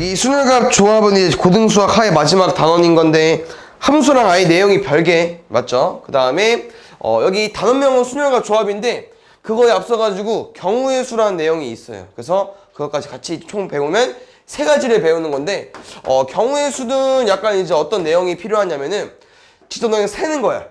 이 순혈갑 조합은 이제 고등수학 하의 마지막 단원인 건데 함수랑 아예 내용이 별개 맞죠? 그 다음에 여기 단원명은 순혈갑 조합인데 그거에 앞서가지고 경우의 수라는 내용이 있어요. 그래서 그것까지 같이 총 배우면 세 가지를 배우는 건데 경우의 수는 약간 이제 어떤 내용이 필요하냐면은 직접 그냥 세는 거야.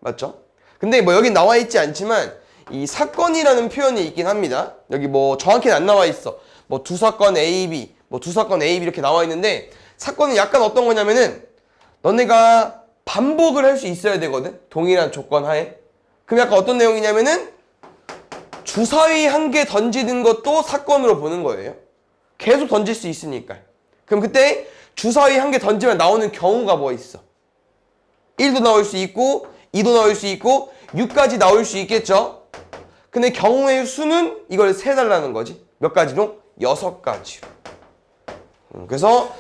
맞죠? 근데 뭐 여기 나와 있지 않지만 이 사건이라는 표현이 있긴 합니다. 여기 뭐 정확히는 안 나와 있어. 뭐 두 사건 A, B, 뭐 두 사건 A, B 이렇게 나와 있는데 사건은 약간 어떤 거냐면은 너네가 반복을 할 수 있어야 되거든. 동일한 조건 하에. 그럼 약간 어떤 내용이냐면은 주사위 한 개 던지는 것도 사건으로 보는 거예요. 계속 던질 수 있으니까. 그럼 그때 주사위 한 개 던지면 나오는 경우가 뭐 있어? 1도 나올 수 있고 2도 나올 수 있고 6까지 나올 수 있겠죠? 근데 경우의 수는 이걸 세달라는 거지. 몇 가지로? 6가지로. 그래서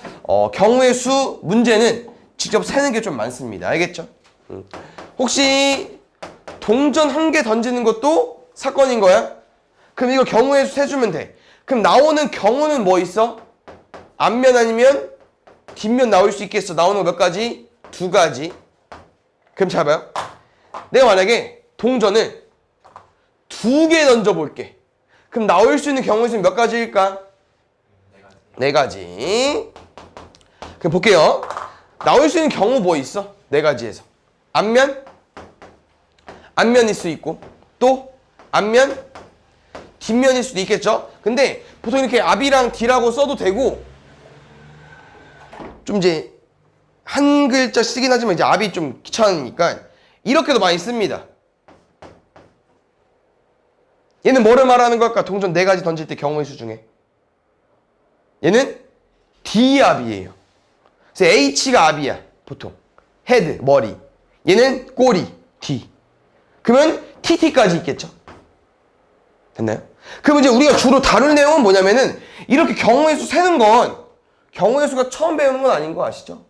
경우의 수 문제는 직접 세는 게 좀 많습니다. 알겠죠? 혹시 동전 한 개 던지는 것도 사건인 거야? 그럼 이거 경우의 수 세주면 돼. 그럼 나오는 경우는 뭐 있어? 앞면 아니면 뒷면 나올 수 있겠어. 나오는 거 몇 가지? 2가지. 그럼 잘 봐요. 내가 만약에 동전을 2개 던져볼게. 그럼 나올 수 있는 경우의 수는 몇 가지일까? 4가지. 그럼 볼게요. 나올 수 있는 경우 뭐 있어? 4가지에서. 앞면일 수 있고 또 앞면, 뒷면일 수도 있겠죠? 근데 보통 이렇게 앞이랑 뒤라고 써도 되고 좀 이제 한 글자 쓰긴 하지만 이제 앞이 좀 귀찮으니까 이렇게도 많이 씁니다. 얘는 뭐를 말하는 걸까? 동전 4가지 던질 때 경우의 수 중에 얘는 D압이에요. 그래서 H가 압이야 보통. 헤드, 머리. 얘는 꼬리, D. 그러면 TT까지 있겠죠? 됐나요? 그럼 이제 우리가 주로 다룰 내용은 뭐냐면은 이렇게 경우의 수 세는 건 경우의 수가 처음 배우는 건 아닌 거 아시죠?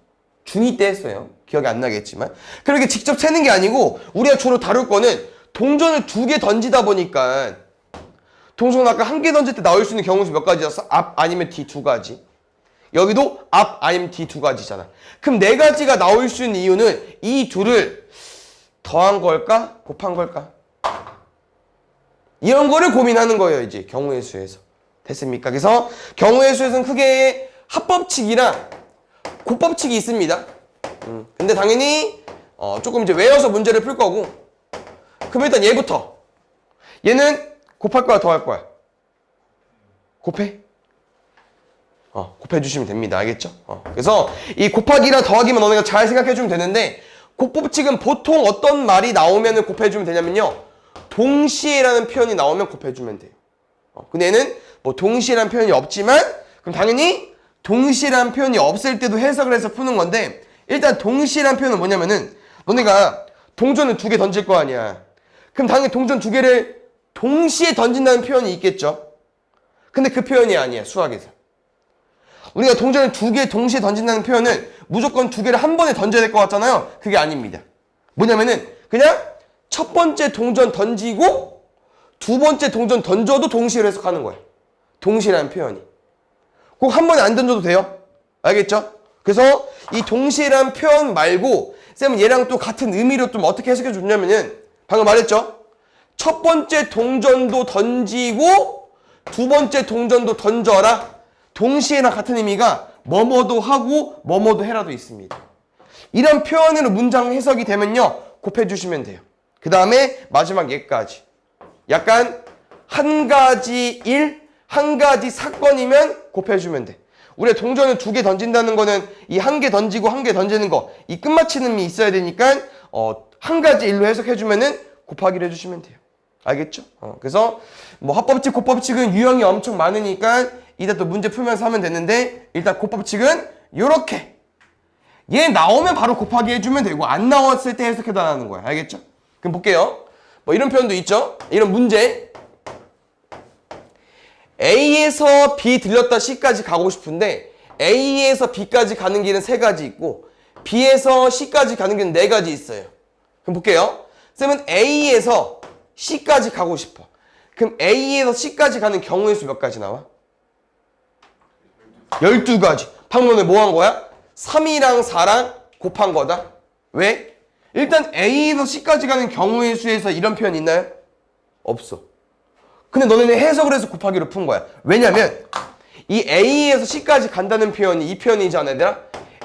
중2 때 했어요. 기억이 안 나겠지만. 그렇게 직접 세는 게 아니고 우리가 주로 다룰 거는 동전을 2개 던지다 보니까 동전 아까 1개 던질 때 나올 수 있는 경우의 수 몇 가지였어? 앞 아니면 뒤 2가지. 여기도 앞 아니면 뒤 2가지잖아. 그럼 4가지가 나올 수 있는 이유는 이 둘을 더한 걸까? 곱한 걸까? 이런 거를 고민하는 거예요. 이제 경우의 수에서. 됐습니까? 그래서 경우의 수에서는 크게 합법칙이랑 곱법칙이 있습니다. 근데 당연히 조금 이제 외워서 문제를 풀 거고. 그럼 일단 얘부터. 얘는 곱할 거야, 더할 거야? 곱해? 곱해주시면 됩니다. 알겠죠? 그래서 이 곱하기랑 더하기만 너네가 잘 생각해주면 되는데 곱법칙은 보통 어떤 말이 나오면 곱해주면 되냐면요. 동시에라는 표현이 나오면 곱해주면 돼요. 근데 얘는 뭐 동시에라는 표현이 없지만 그럼 당연히 동시에라는 표현이 없을 때도 해석을 해서 푸는 건데 일단 동시에라는 표현은 뭐냐면은 너네가 동전을 2개 던질 거 아니야. 그럼 당연히 동전 2개를 동시에 던진다는 표현이 있겠죠. 근데 그 표현이 아니야. 수학에서. 우리가 동전을 2개 동시에 던진다는 표현은 무조건 2개를 한 번에 던져야 될 것 같잖아요. 그게 아닙니다. 뭐냐면은 그냥 첫 번째 동전 던지고 두 번째 동전 던져도 동시에 해석하는 거예요. 동시라는 표현이. 꼭 한 번에 안 던져도 돼요. 알겠죠? 그래서 이 동시라는 표현 말고 쌤은 얘랑 또 같은 의미로 좀 어떻게 해석해 줬냐면은 방금 말했죠? 첫 번째 동전도 던지고 두 번째 동전도 던져라. 동시에랑 같은 의미가 뭐뭐도 하고 뭐뭐도 해라도 있습니다. 이런 표현으로 문장 해석이 되면요. 곱해주시면 돼요. 그 다음에 마지막 얘까지. 약간 한 가지 일, 한 가지 사건이면 곱해주면 돼. 우리가 동전을 2개 던진다는 거는 이 1개 던지고 1개 던지는 거, 이 끝마치는 미 있어야 되니까 한 가지 일로 해석해주면은 곱하기를 해주시면 돼요. 알겠죠? 그래서 뭐 합법칙, 곱법칙은 유형이 엄청 많으니까 이따 또 문제 풀면서 하면 되는데 일단 곱법칙은 요렇게 얘 나오면 바로 곱하기 해주면 되고 안 나왔을 때 해석해달라는 거야. 알겠죠? 그럼 볼게요. 뭐 이런 표현도 있죠? 이런 문제 A에서 B 들렸다 C까지 가고 싶은데 A에서 B까지 가는 길은 3가지 있고 B에서 C까지 가는 길은 4가지 있어요. 그럼 볼게요. 쌤은 A에서 C까지 가고 싶어. 그럼 A에서 C까지 가는 경우의 수 몇 가지 나와? 12가지. 방금 전에 뭐 한 거야? 3이랑 4랑 곱한 거다. 왜? 일단 A에서 C까지 가는 경우의 수에서 이런 표현 있나요? 없어. 근데 너네는 해석을 해서 곱하기로 푼 거야. 왜냐면 이 A에서 C까지 간다는 표현이 이 표현이잖아, 얘들아.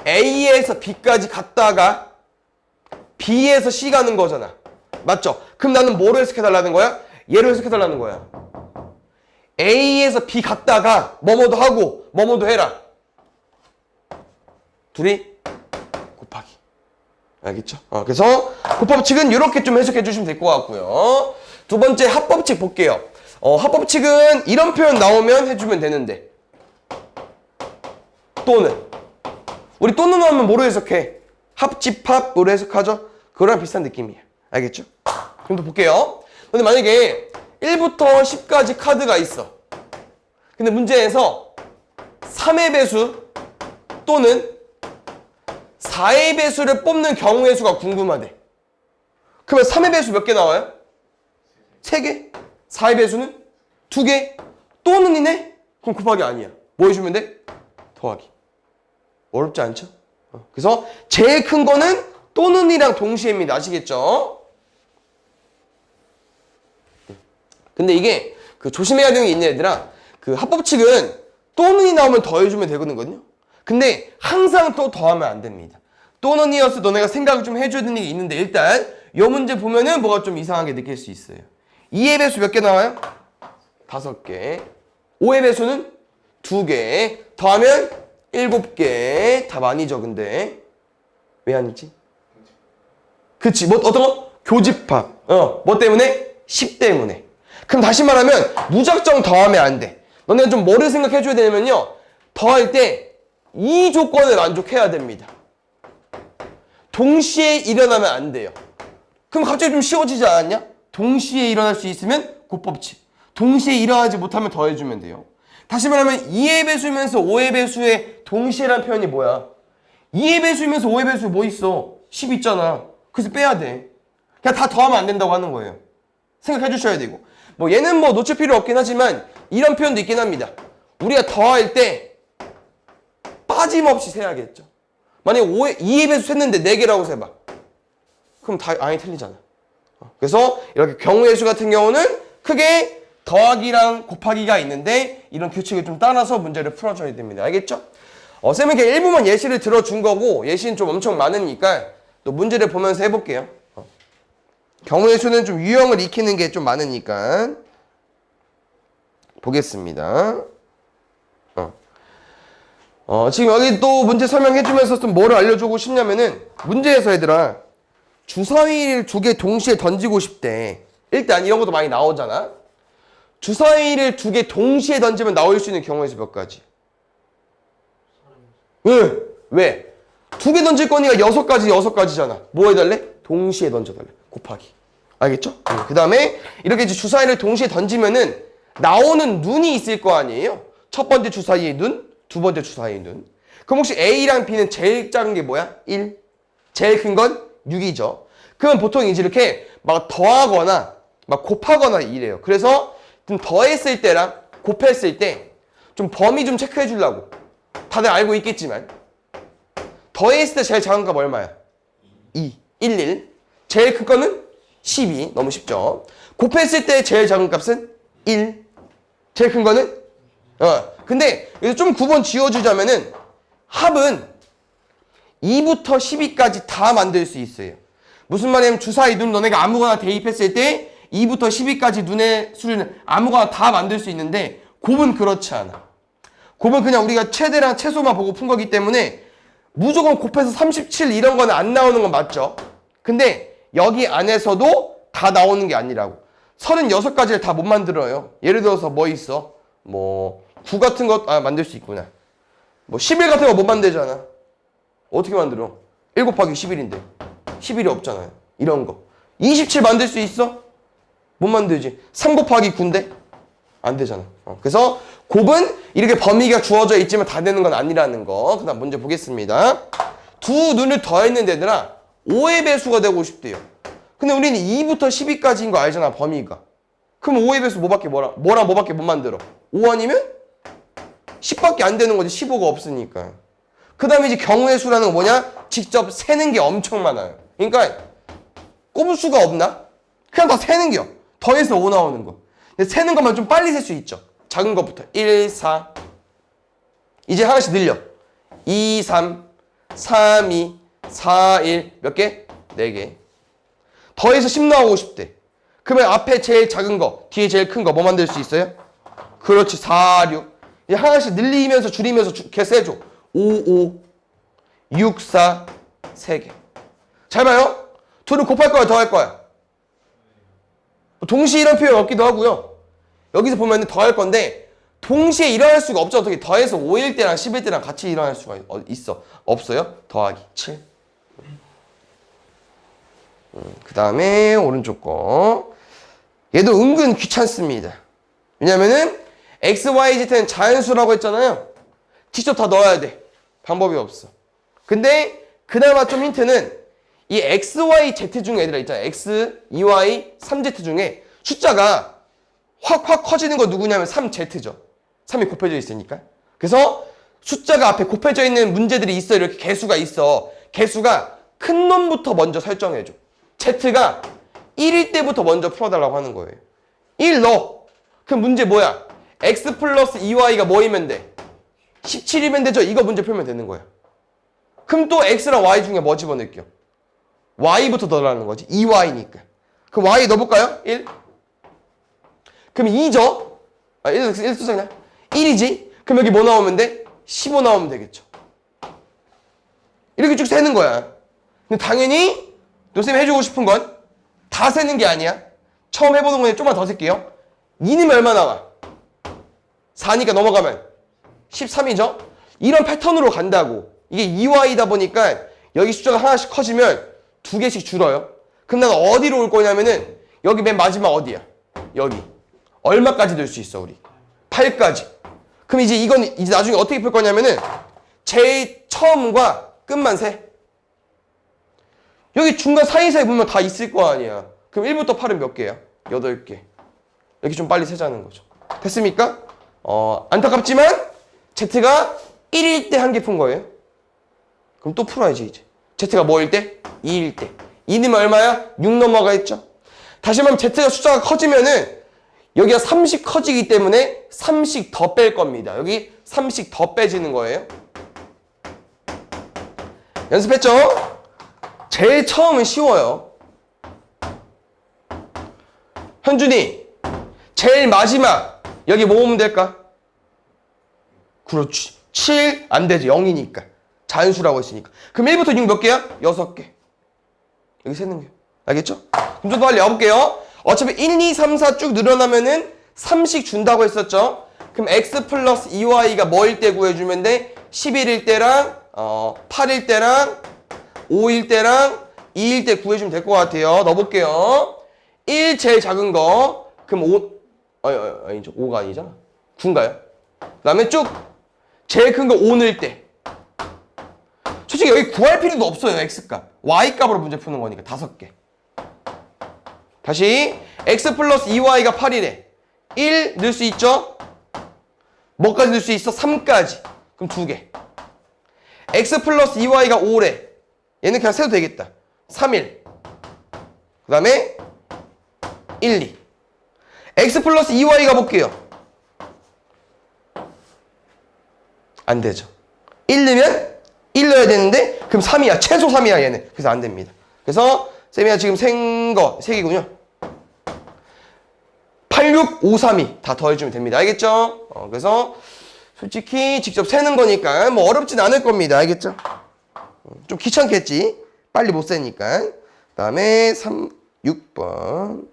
A에서 B까지 갔다가 B에서 C 가는 거잖아. 맞죠? 그럼 나는 뭐로 해석해달라는 거야? 얘로 해석해달라는 거야. A에서 B 갔다가 뭐뭐도 하고 뭐뭐도 해라. 둘이 곱하기. 알겠죠? 그래서 곱법칙은 이렇게 좀 해석해 주시면 될 것 같고요. 두 번째 합법칙 볼게요. 합법칙은 이런 표현 나오면 해주면 되는데 또는 우리 또는 하면 뭐로 해석해? 합집합 뭐로 해석하죠? 그거랑 비슷한 느낌이에요. 알겠죠? 그럼 또 볼게요. 근데 만약에 1부터 10까지 카드가 있어. 근데 문제에서 3의 배수 또는 4의 배수를 뽑는 경우의 수가 궁금하대. 그러면 3의 배수 몇 개 나와요? 3개? 4의 배수는? 2개? 또는이네? 그럼 곱하기 아니야. 뭐 해주면 돼? 더하기. 어렵지 않죠? 그래서 제일 큰 거는 또는이랑 동시에입니다. 아시겠죠? 근데 이게 조심해야 되는 게 있네, 얘들아. 합법칙은 또는이 나오면 더해주면 되거든요. 근데 항상 또 더하면 안 됩니다. 또는이어서 너네가 생각을 좀 해줘야 되는 게 있는데 일단 이 문제 보면은 뭐가 좀 이상하게 느낄 수 있어요. 2의 배수 몇 개 나와요? 5개. 5의 배수는 2개. 더하면 7개. 답 아니죠, 근데. 왜 아니지? 그치. 뭐, 어떤 거? 교집합. 뭐 때문에? 10 때문에. 그럼 다시 말하면 무작정 더하면 안 돼. 너네가 좀 뭐를 생각해줘야 되냐면요. 더할 때 이 조건을 만족해야 됩니다. 동시에 일어나면 안 돼요. 그럼 갑자기 좀 쉬워지지 않았냐? 동시에 일어날 수 있으면 곱법칙. 동시에 일어나지 못하면 더해주면 돼요. 다시 말하면 2의 배수면서 5의 배수의 동시에란 표현이 뭐야? 2의 배수면서 5의 배수 뭐 있어? 10 있잖아. 그래서 빼야 돼. 그냥 다 더하면 안 된다고 하는 거예요. 생각해 주셔야 되고. 뭐 얘는 뭐 놓칠 필요 없긴 하지만 이런 표현도 있긴 합니다. 우리가 더할 때 빠짐없이 세야겠죠. 만약에 2의 배수 셌는데 4개라고 세봐. 그럼 다 아예 틀리잖아. 그래서 이렇게 경우의 수 같은 경우는 크게 더하기랑 곱하기가 있는데 이런 규칙을 좀 따라서 문제를 풀어줘야 됩니다. 알겠죠? 쌤은 그냥 일부만 예시를 들어준 거고 예시는 좀 엄청 많으니까 또 문제를 보면서 해볼게요. 경우의 수는 좀 유형을 익히는 게 좀 많으니까 보겠습니다. 지금 여기 또 문제 설명해주면서 좀 뭐를 알려주고 싶냐면은 문제에서 얘들아 주사위를 2개 동시에 던지고 싶대. 일단 이런 것도 많이 나오잖아. 주사위를 2개 동시에 던지면 나올 수 있는 경우의 수 몇 가지? 왜? 2개 던질 거니까 6가지잖아. 뭐 해달래? 동시에 던져달래. 곱하기. 알겠죠? 그 다음에 이렇게 이제 주사위를 동시에 던지면은 나오는 눈이 있을 거 아니에요? 첫 번째 주사위의 눈, 두 번째 주사위의 눈. 그럼 혹시 A랑 B는 제일 작은 게 뭐야? 1. 제일 큰 건 6이죠. 그러면 보통 이제 이렇게 막 더하거나 막 곱하거나 이래요. 그래서 좀 더했을 때랑 곱했을 때 좀 범위 좀 체크해 주려고. 다들 알고 있겠지만 더했을 때 제일 작은 값 얼마야? 2. 1. 제일 큰 거는 12. 너무 쉽죠? 곱했을 때 제일 작은 값은 1. 제일 큰 거는? 근데 여기서 좀 구분 지어주자면은 합은 2부터 12까지 다 만들 수 있어요. 무슨 말이냐면 주사위 눈 너네가 아무거나 대입했을 때 2부터 12까지 눈의 수를 아무거나 다 만들 수 있는데 곱은 그렇지 않아. 곱은 그냥 우리가 최대랑 최소만 보고 푼 거기 때문에 무조건 곱해서 37 이런 거는 안 나오는 건 맞죠? 근데 여기 안에서도 다 나오는 게 아니라고. 36가지를 다 못 만들어요. 예를 들어서 뭐 있어? 뭐 9 같은 거 만들 수 있구나. 뭐 11 같은 거 못 만들잖아. 어떻게 만들어? 1 곱하기 11인데 11이 없잖아요. 이런 거 27 만들 수 있어? 못 만들지. 3 곱하기 9인데 안 되잖아. 그래서 곱은 이렇게 범위가 주어져 있지만 다 되는 건 아니라는 거. 그 다음 문제 보겠습니다. 두 눈을 더했는데 얘들아 5의 배수가 되고 싶대요. 근데 우리는 2부터 12까지인 거 알잖아, 범위가. 그럼 5의 배수 뭐밖에 못 만들어? 5 아니면 10밖에 안 되는 거지. 15가 없으니까. 그 다음에 이제 경우의 수라는 건 뭐냐? 직접 세는 게 엄청 많아요. 그러니까 꼽을 수가 없나? 그냥 다 세는 게요. 더해서 5 나오는 거. 근데 세는 것만 좀 빨리 셀 수 있죠. 작은 것부터 1, 4. 이제 하나씩 늘려. 2, 3, 3, 2, 4, 1. 몇 개? 4개. 더해서 10 나오고 싶대. 그러면 앞에 제일 작은 거, 뒤에 제일 큰 거 뭐 만들 수 있어요? 그렇지. 4, 6. 이제 하나씩 늘리면서 줄이면서 개 세줘. 5, 5, 6, 4, 3개. 잘 봐요. 둘을 곱할 거야, 더할 거야? 동시에 이런 표현 없기도 하고요. 여기서 보면 더할 건데 동시에 일어날 수가 없죠. 어떻게 더해서 5일 때랑 10일 때랑 같이 일어날 수가 있어? 없어요? 더하기 7. 그 다음에 오른쪽 거. 얘도 은근 귀찮습니다. 왜냐면은 x, y, z는 자연수라고 했잖아요. 직접 다 넣어야 돼. 방법이 없어. 근데 그나마 좀 힌트는 이 x, y, z 중에 애들 있잖아요. x, 2y, 3z 중에 숫자가 확 커지는 거 누구냐면 3z죠. 3이 곱해져 있으니까. 그래서 숫자가 앞에 곱해져 있는 문제들이 있어. 이렇게 개수가 있어. 개수가 큰 놈부터 먼저 설정해줘. z가 1일 때부터 먼저 풀어달라고 하는 거예요. 1 넣어. 그럼 문제 뭐야? x 플러스 2y가 뭐이면 돼? 17이면 되죠? 이거 문제 풀면 되는 거야. 그럼 또 x랑 y 중에 뭐 집어넣을게요? y부터 넣으라는 거지. 2y니까. 그럼 y 넣어볼까요? 1. 그럼 2죠? 1 쓰자 그냥. 1이지? 그럼 여기 뭐 나오면 돼? 15 나오면 되겠죠. 이렇게 쭉 세는 거야. 근데 당연히 노쌤이 해주고 싶은 건 다 세는 게 아니야. 처음 해보는 거에 좀만 더 셀게요. 2는 얼마 나와? 4니까 넘어가면 13이죠? 이런 패턴으로 간다고. 이게 2y다 보니까 여기 숫자가 하나씩 커지면 2개씩 줄어요. 그럼 난 어디로 올 거냐면은 여기 맨 마지막 어디야? 여기. 얼마까지 될 수 있어 우리? 8까지. 그럼 이제 이건 이제 나중에 어떻게 풀 거냐면은 제일 처음과 끝만 세. 여기 중간 사이사이 보면 다 있을 거 아니야. 그럼 1부터 8은 몇 개야? 8개. 이렇게 좀 빨리 세자는 거죠. 됐습니까? 안타깝지만 Z가 1일 때 한 개 푼 거예요. 그럼 또 풀어야지 이제. Z가 뭐일 때? 2일 때. 2는 얼마야? 6 넘어가 있죠. 다시 말하면 Z가 숫자가 커지면은 여기가 3씩 커지기 때문에 3씩 더 뺄 겁니다. 여기 3씩 더 빼지는 거예요. 연습했죠? 제일 처음은 쉬워요. 현준이 제일 마지막 여기 뭐 오면 될까? 그렇지. 7 안 되지. 0이니까. 자연수라고 했으니까. 그럼 1부터 6 몇 개야? 6개. 여기 세는 게. 알겠죠? 그럼 좀 빨리 해볼게요. 어차피 1, 2, 3, 4 쭉 늘어나면은 3씩 준다고 했었죠? 그럼 x 플러스 2y가 뭐일 때 구해주면 돼? 11일 때랑 8일 때랑 5일 때랑 2일 때 구해주면 될 것 같아요. 넣어볼게요. 1 제일 작은 거. 그럼 5, 아니죠. 5가 아니잖아. 9인가요? 그 다음에 쭉 제일 큰 거 5 넣을 때. 솔직히 여기 구할 필요도 없어요. x값. y값으로 문제 푸는 거니까 5개. 다시 x 플러스 2y가 8이래. 1 넣을 수 있죠? 뭐까지 넣을 수 있어? 3까지. 그럼 2개. x 플러스 2y가 5래. 얘는 그냥 세도 되겠다. 3일. 그 다음에 1, 2. x 플러스 2y가 볼게요. 안 되죠. 1 넣으면 1 넣어야 되는데 그럼 3이야. 최소 3이야 얘는. 그래서 안 됩니다. 그래서 쌤이가 지금 센 거 3개군요. 8, 6, 5, 3, 2 다 더해주면 됩니다. 알겠죠? 그래서 솔직히 직접 세는 거니까 뭐 어렵진 않을 겁니다. 알겠죠? 좀 귀찮겠지? 빨리 못 세니까. 그 다음에 6번.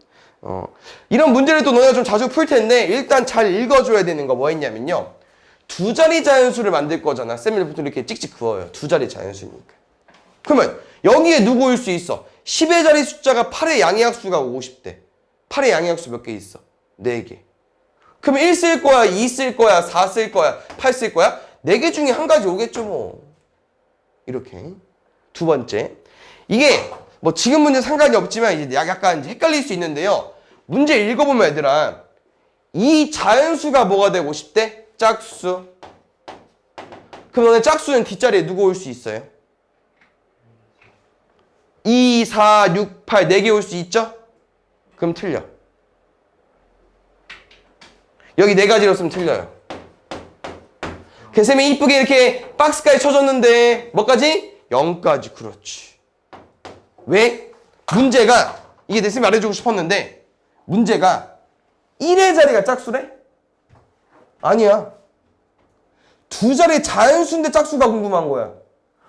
이런 문제를 또 너네가 좀 자주 풀 텐데 일단 잘 읽어줘야 되는 거 뭐 있냐면요. 2자리 자연수를 만들 거잖아. 쌤이 보통 이렇게 찍찍 그어요. 2자리 자연수니까. 그러면 여기에 누구 올 수 있어? 10의 자리 숫자가 8의 양의학수가 50대. 8의 양의학수 몇 개 있어? 4개. 그럼 1 쓸 거야? 2 쓸 거야? 4 쓸 거야? 8 쓸 거야? 4개 중에 한 가지 오겠죠 뭐. 이렇게. 두 번째. 이게 뭐 지금 문제 상관이 없지만 이제 약간 이제 헷갈릴 수 있는데요. 문제 읽어보면 얘들아 이 자연수가 뭐가 되고 싶대? 짝수. 그럼 너네 짝수는 뒷자리에 누구 올 수 있어요? 2, 4, 6, 8 4개 올 수 있죠? 그럼 틀려. 여기 4가지로 쓰면 틀려요. 쌤이 이쁘게 이렇게 박스까지 쳐줬는데 뭐까지? 0까지. 그렇지. 왜? 문제가 이게 내 쌤이 말해주고 싶었는데 문제가 1의 자리가 짝수래? 아니야. 두 자리 자연수인데 짝수가 궁금한 거야.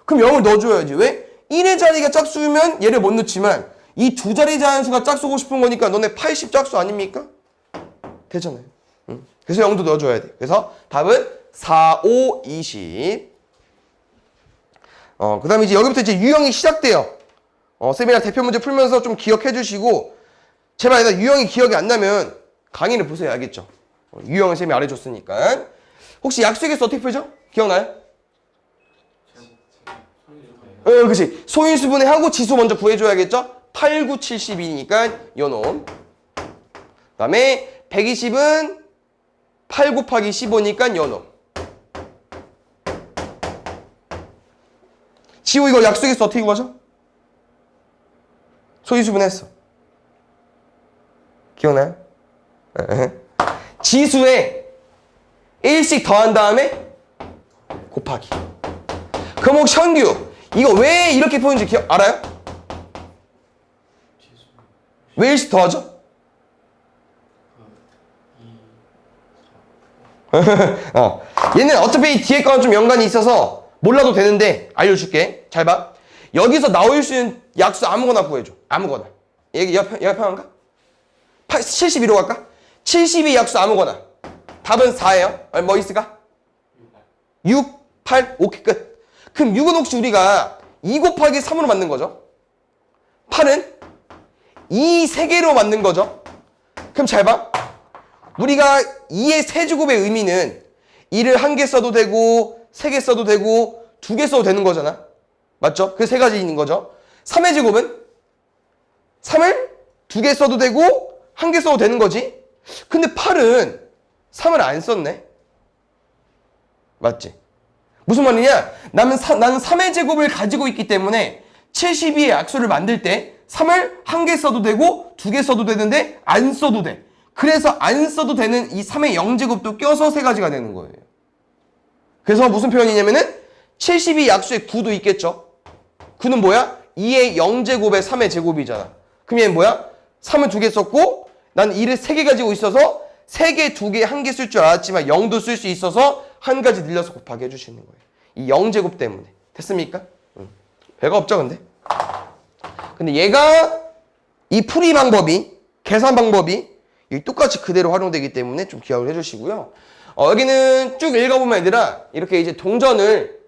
그럼 0을 넣어줘야지. 왜? 1의 자리가 짝수면 얘를 못 넣지만 이 두 자리 자연수가 짝수고 싶은 거니까 너네 80 짝수 아닙니까? 되잖아요. 응? 그래서 0도 넣어줘야 돼. 그래서 답은 4, 5, 20. 그 다음에 이제 여기부터 이제 유형이 시작돼요. 쌤이랑 대표 문제 풀면서 좀 기억해 주시고, 제발 유형이 기억이 안 나면 강의를 보세요. 알겠죠? 유형을 쌤이 알려줬으니까. 혹시 약수에서 어떻게 풀죠? 기억나요? 그치. 소인수분해 하고 지수 먼저 구해줘야겠죠? 8, 9, 72니까 요놈. 그 다음에 120은 8 곱하기 15니까 요놈. 지호 이거 약수에서 어떻게 구하죠? 소인수분했어. 기억나요? 지수에 1씩 더한 다음에 곱하기. 그럼 혹시 현규 이거 왜 이렇게 푸는지 알아요? 왜 1씩 더하죠? 얘는 어차피 뒤에 거랑 좀 연관이 있어서 몰라도 되는데 알려줄게. 잘 봐. 여기서 나올 수 있는 약수 아무거나 구해줘. 아무거나. 여기 옆에 한가? 72로 갈까? 72 약수 아무거나. 답은 4예요. 뭐 있을까? 6, 8, 오케이 끝. 그럼 6은 혹시 우리가 2 곱하기 3으로 만든 거죠? 8은 2 3개로 만든 거죠? 그럼 잘 봐. 우리가 2의 세제곱의 의미는 2를 1개 써도 되고 3개 써도 되고 2개 써도 되는 거잖아. 맞죠? 그 세 가지 있는 거죠. 3의 제곱은 3을 2개 써도 되고 1개 써도 되는 거지. 근데 8은 3을 안 썼네. 맞지? 무슨 말이냐? 나는 3의 제곱을 가지고 있기 때문에 72의 약수를 만들 때 3을 1개 써도 되고 2개 써도 되는데 안 써도 돼. 그래서 안 써도 되는 이 3의 0제곱도 껴서 3가지가 되는 거예요. 그래서 무슨 표현이냐면은 72 약수의 9도 있겠죠? 9는 뭐야? 2의 0제곱의 3의 제곱이잖아. 그럼 얘는 뭐야? 3을 2개 썼고 난 2를 3개 가지고 있어서 3개, 2개, 1개 쓸 줄 알았지만 0도 쓸 수 있어서 1가지 늘려서 곱하기 해주시는 거예요. 이 0제곱 때문에. 됐습니까? 별거 없죠, 근데? 근데 얘가 이 풀이 방법이, 계산 방법이 똑같이 그대로 활용되기 때문에 좀 기억을 해주시고요. 여기는 쭉 읽어보면 얘들아, 이렇게 이제 동전을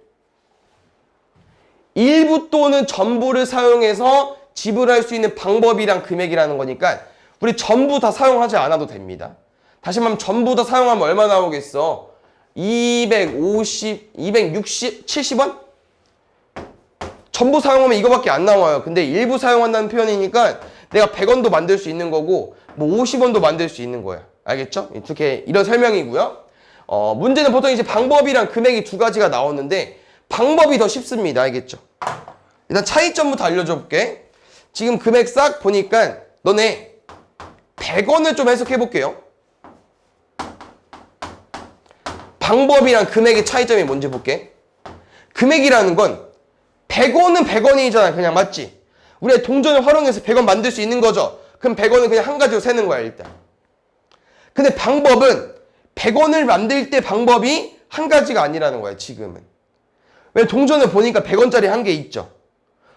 일부 또는 전부를 사용해서 지불할 수 있는 방법이랑 금액이라는 거니까 우리 전부 다 사용하지 않아도 됩니다. 다시 말하면 전부 다 사용하면 얼마 나오겠어? 250, 260, 70원? 전부 사용하면 이거밖에 안 나와요. 근데 일부 사용한다는 표현이니까 내가 100원도 만들 수 있는 거고 뭐 50원도 만들 수 있는 거야. 알겠죠? 이렇게 이런 설명이고요. 문제는 보통 이제 방법이랑 금액이 2가지가 나오는데 방법이 더 쉽습니다. 알겠죠? 일단 차이점부터 알려줘 볼게. 지금 금액 싹 보니까 너네 100원을 좀 해석해 볼게요. 방법이랑 금액의 차이점이 뭔지 볼게. 금액이라는 건 100원은 100원이잖아. 그냥 맞지? 우리가 동전을 활용해서 100원 만들 수 있는 거죠. 그럼 100원은 그냥 한 가지로 세는 거야 일단. 근데 방법은 100원을 만들 때 방법이 한 가지가 아니라는 거야 지금은. 왜 동전을 보니까 100원짜리 한 개 있죠.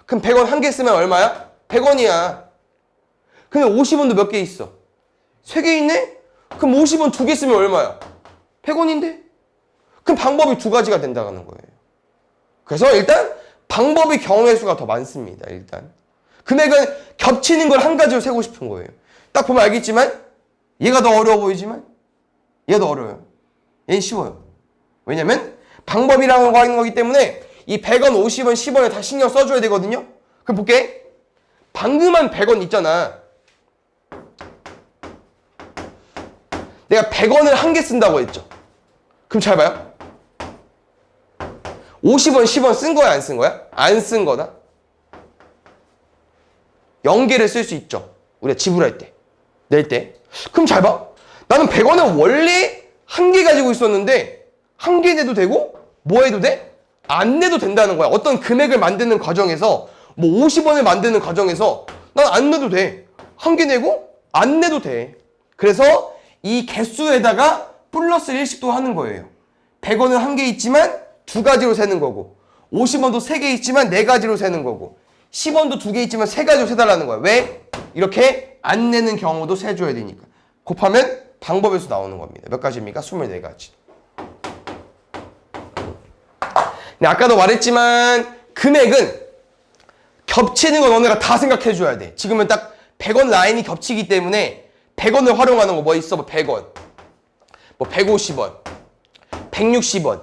그럼 100원 한 개 쓰면 얼마야? 100원이야. 근데 50원도 몇 개 있어? 3개 있네? 그럼 50원 2개 쓰면 얼마야? 100원인데? 그럼 방법이 2가지가 된다는 거예요. 그래서 일단 방법의 경우의 수가 더 많습니다. 일단 금액은 겹치는 걸 한 가지로 세고 싶은 거예요. 딱 보면 알겠지만 얘가 더 어려워 보이지만 얘가 더 어려워요. 얘는 쉬워요. 왜냐면 방법이라고 하는 거기 때문에 이 100원, 50원, 10원에 다 신경 써줘야 되거든요. 그럼 볼게. 방금 한 100원 있잖아. 내가 100원을 한 개 쓴다고 했죠. 그럼 잘 봐요. 50원, 10원 쓴 거야, 안 쓴 거야? 안 쓴 거다. 0개를 쓸 수 있죠. 우리가 지불할 때, 낼 때. 그럼 잘 봐. 나는 100원을 원래 1개 가지고 있었는데 1개 내도 되고 뭐 해도 돼? 안 내도 된다는 거야. 어떤 금액을 만드는 과정에서 뭐 50원을 만드는 과정에서 난 안 내도 돼. 1개 내고 안 내도 돼. 그래서 이 개수에다가 플러스 1씩도 하는 거예요. 100원은 1개 있지만 2가지로 세는 거고 50원도 3개 있지만 4가지로 세는 거고 10원도 2개 있지만 3가지로 세달라는 거야. 왜? 이렇게 안 내는 경우도 세줘야 되니까. 곱하면 방법에서 나오는 겁니다. 몇 가지입니까? 24가지. 근데 아까도 말했지만 금액은 겹치는 거 너네가 다 생각해 줘야 돼. 지금은 딱 100원 라인이 겹치기 때문에 100원을 활용하는 거 뭐 있어? 뭐 100원, 뭐 150원, 160원,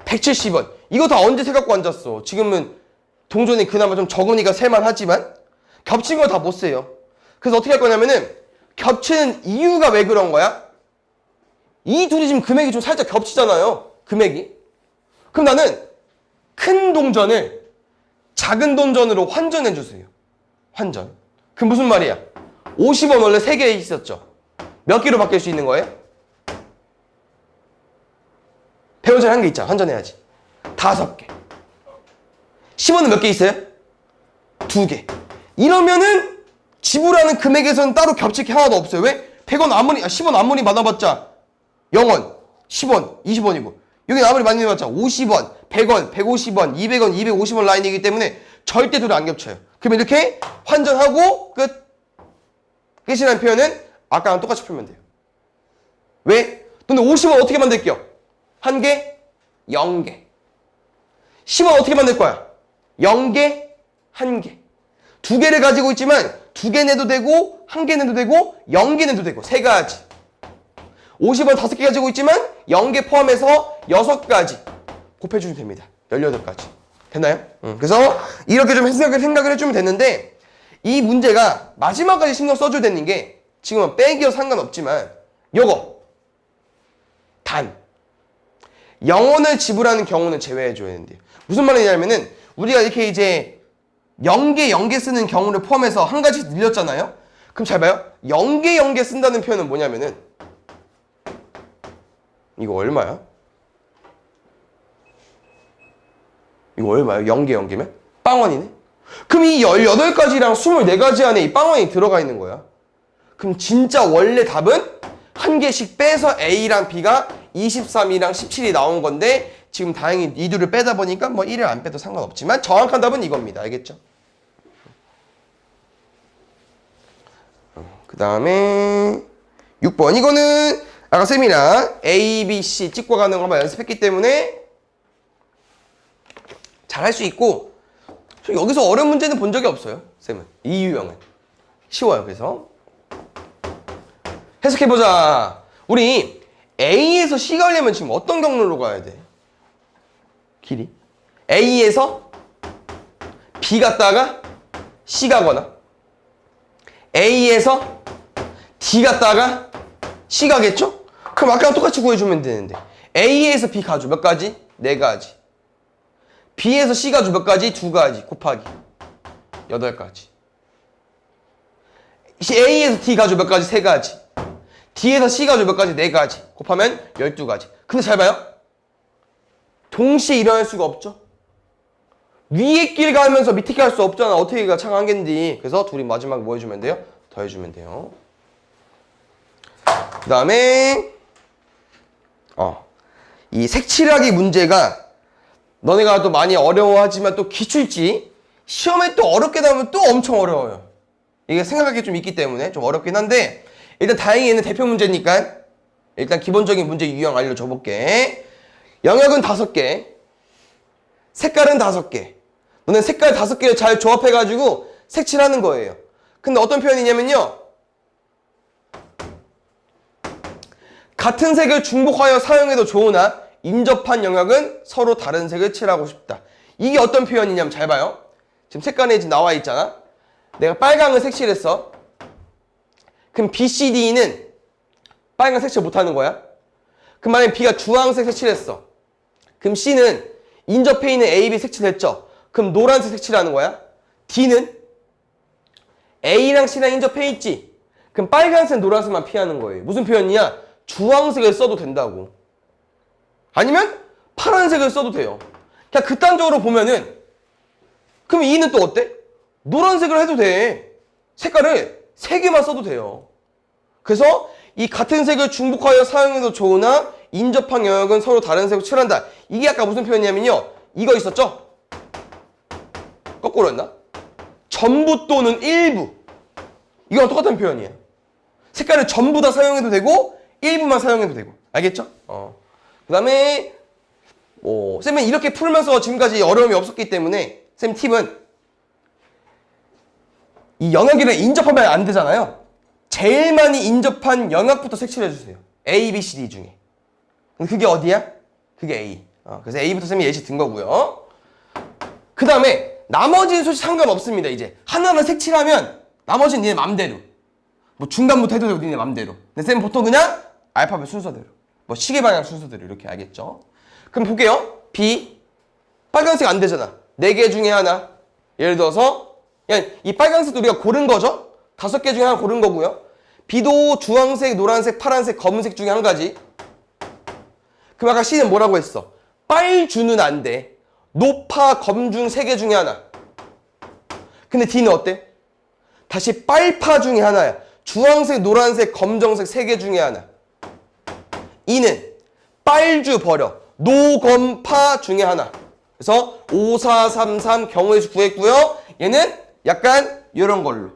170원. 이거 다 언제 세갖고 앉았어? 지금은 동전이 그나마 좀 적으니까 세만하지만 겹친 거 다 못 세요. 그래서 어떻게 할 거냐면은 겹치는 이유가 왜 그런 거야? 이 둘이 지금 금액이 좀 살짝 겹치잖아요. 금액이. 그럼 나는 큰 동전을 작은 동전으로 환전해 주세요. 환전. 그 무슨 말이야? 50원 원래 3개 있었죠. 몇 개로 바뀔 수 있는 거예요? 100원짜리 1개 있잖아. 환전해야지. 5개. 10원은 몇 개 있어요? 2개. 이러면은 지불하는 금액에서는 따로 겹칠 게 하나도 없어요. 왜? 100원 아무리 10원 아무리 받아봤자 0원, 10원, 20원이고 여기 아무리 많이 받아봤자 50원, 100원, 150원, 200원, 250원 라인이기 때문에 절대 둘이 안 겹쳐요. 그러면 이렇게 환전하고 끝. 끝이라는 표현은 아까랑 똑같이 풀면 돼요. 왜? 근데 50원 어떻게 만들게요? 1개, 0개. 10원 어떻게 만들 거야? 0개, 1개. 2개를 가지고 있지만 2개 내도 되고 1개 내도 되고 0개 내도 되고 3가지. 50원 5개 가지고 있지만 0개 포함해서 6가지 곱해주면 됩니다. 18가지. 됐나요? 그래서 이렇게 좀 생각을 해주면 되는데 이 문제가 마지막까지 신경 써줘야 되는 게 지금은 빼기여 상관없지만 요거 단 0원을 지불하는 경우는 제외해줘야 되는데요. 무슨 말이냐면은 우리가 이렇게 이제 0개 쓰는 경우를 포함해서 한 가지 늘렸잖아요. 그럼 잘 봐요. 0개 쓴다는 표현은 뭐냐면은 이거 얼마야? 이거 얼마야? 0개면? 빵원이네? 그럼 이 18가지랑 24가지 안에 이 빵원이 들어가 있는 거야. 그럼 진짜 원래 답은 한 개씩 빼서 A랑 B가 23이랑 17이 나온 건데 지금 다행히 이 둘을 빼다 보니까 뭐 1을 안 빼도 상관없지만 정확한 답은 이겁니다. 알겠죠? 그 다음에 6번. 이거는 아까 쌤이랑 A, B, C 찍고 가는 거 한번 연습했기 때문에 잘 할 수 있고 여기서 어려운 문제는 본 적이 없어요. 쌤은. 이 유형은. 쉬워요. 그래서 해석해보자. 우리 A에서 C 가려면 지금 어떤 경로로 가야 돼? 길이. A에서 B 갔다가 C 가거나 A에서 D 갔다가 C 가겠죠? 그럼 아까랑 똑같이 구해주면 되는데 A에서 B 가죠. 몇 가지? 4가지. B에서 C 가죠. 몇 가지? 2가지. 곱하기 8가지. A에서 D 가죠. 몇 가지? 3가지. D에서 C 가죠. 몇 가지? 4가지. 곱하면 12가지. 근데 잘 봐요. 동시에 일어날 수가 없죠. 위에 길 가면서 밑에 길 할 수 없잖아. 어떻게 가 창한겐디. 그래서 둘이 마지막에 뭐 해주면 돼요? 더해주면 돼요. 그 다음에 이 색칠하기 문제가 너네가 또 많이 어려워하지만 또 기출지 시험에 또 어렵게 나오면 또 엄청 어려워요. 이게 생각할 게 좀 있기 때문에 좀 어렵긴 한데 일단 다행히 얘는 대표 문제니까 일단 기본적인 문제 유형 알려줘 볼게. 영역은 5개, 색깔은 5개. 너네 색깔 5개를 잘 조합해가지고 색칠하는 거예요. 근데 어떤 표현이냐면요. 같은 색을 중복하여 사용해도 좋으나 인접한 영역은 서로 다른 색을 칠하고 싶다. 이게 어떤 표현이냐면 잘 봐요. 지금 색깔에 지금 나와 있잖아. 내가 빨강을 색칠했어. 그럼 B, C, D는 빨강 색칠 못하는 거야. 그럼 만약에 B가 주황색 색칠했어. 그럼 C는 인접해 있는 A, B 색칠을 했죠. 그럼 노란색 색칠하는 거야. D는 A랑 C랑 인접해 있지. 그럼 빨간색, 노란색만 피하는 거예요. 무슨 표현이냐? 주황색을 써도 된다고. 아니면 파란색을 써도 돼요. 그냥 극단적으로 보면은 그럼 E는 또 어때? 노란색을 해도 돼. 색깔을 3개만 써도 돼요. 그래서 이 같은 색을 중복하여 사용해도 좋으나 인접한 영역은 서로 다른 색으로 칠한다. 이게 아까 무슨 표현이냐면요. 이거 있었죠? 거꾸로 했나? 전부 또는 일부. 이거랑 똑같은 표현이에요. 색깔을 전부 다 사용해도 되고 일부만 사용해도 되고. 알겠죠? 그 다음에 쌤은 이렇게 풀면서 지금까지 어려움이 없었기 때문에 쌤 팁은 이 영역이랑 인접하면 안 되잖아요. 제일 많이 인접한 영역부터 색칠해 주세요. A, B, C, D 중에. 그게 어디야? 그게 A. 그래서 A부터 쌤이 예시 든 거고요. 그 다음에 나머지는 솔직히 상관없습니다. 이제 하나만 색칠하면 나머지는 니네 맘대로. 뭐 중간부터 해도 되고 니네 맘대로. 근데 쌤은 보통 그냥 알파벳 순서대로. 뭐 시계 방향 순서대로 이렇게. 알겠죠? 그럼 볼게요. B. 빨간색 안 되잖아. 4개 중에 하나. 예를 들어서 그냥 이 빨간색도 우리가 고른 거죠? 5개 중에 하나 고른 거고요. B도 주황색, 노란색, 파란색, 검은색 중에 한 가지. 그럼 아까 C는 뭐라고 했어? 빨주는 안 돼. 노파, 검중 3개 중에 하나. 근데 D는 어때? 다시 빨파 중에 하나야. 주황색, 노란색, 검정색 3개 중에 하나. E는 빨주 버려. 노검파 중에 하나. 그래서 5, 4, 3, 3 경우의 수 구했고요. 얘는 약간 이런 걸로.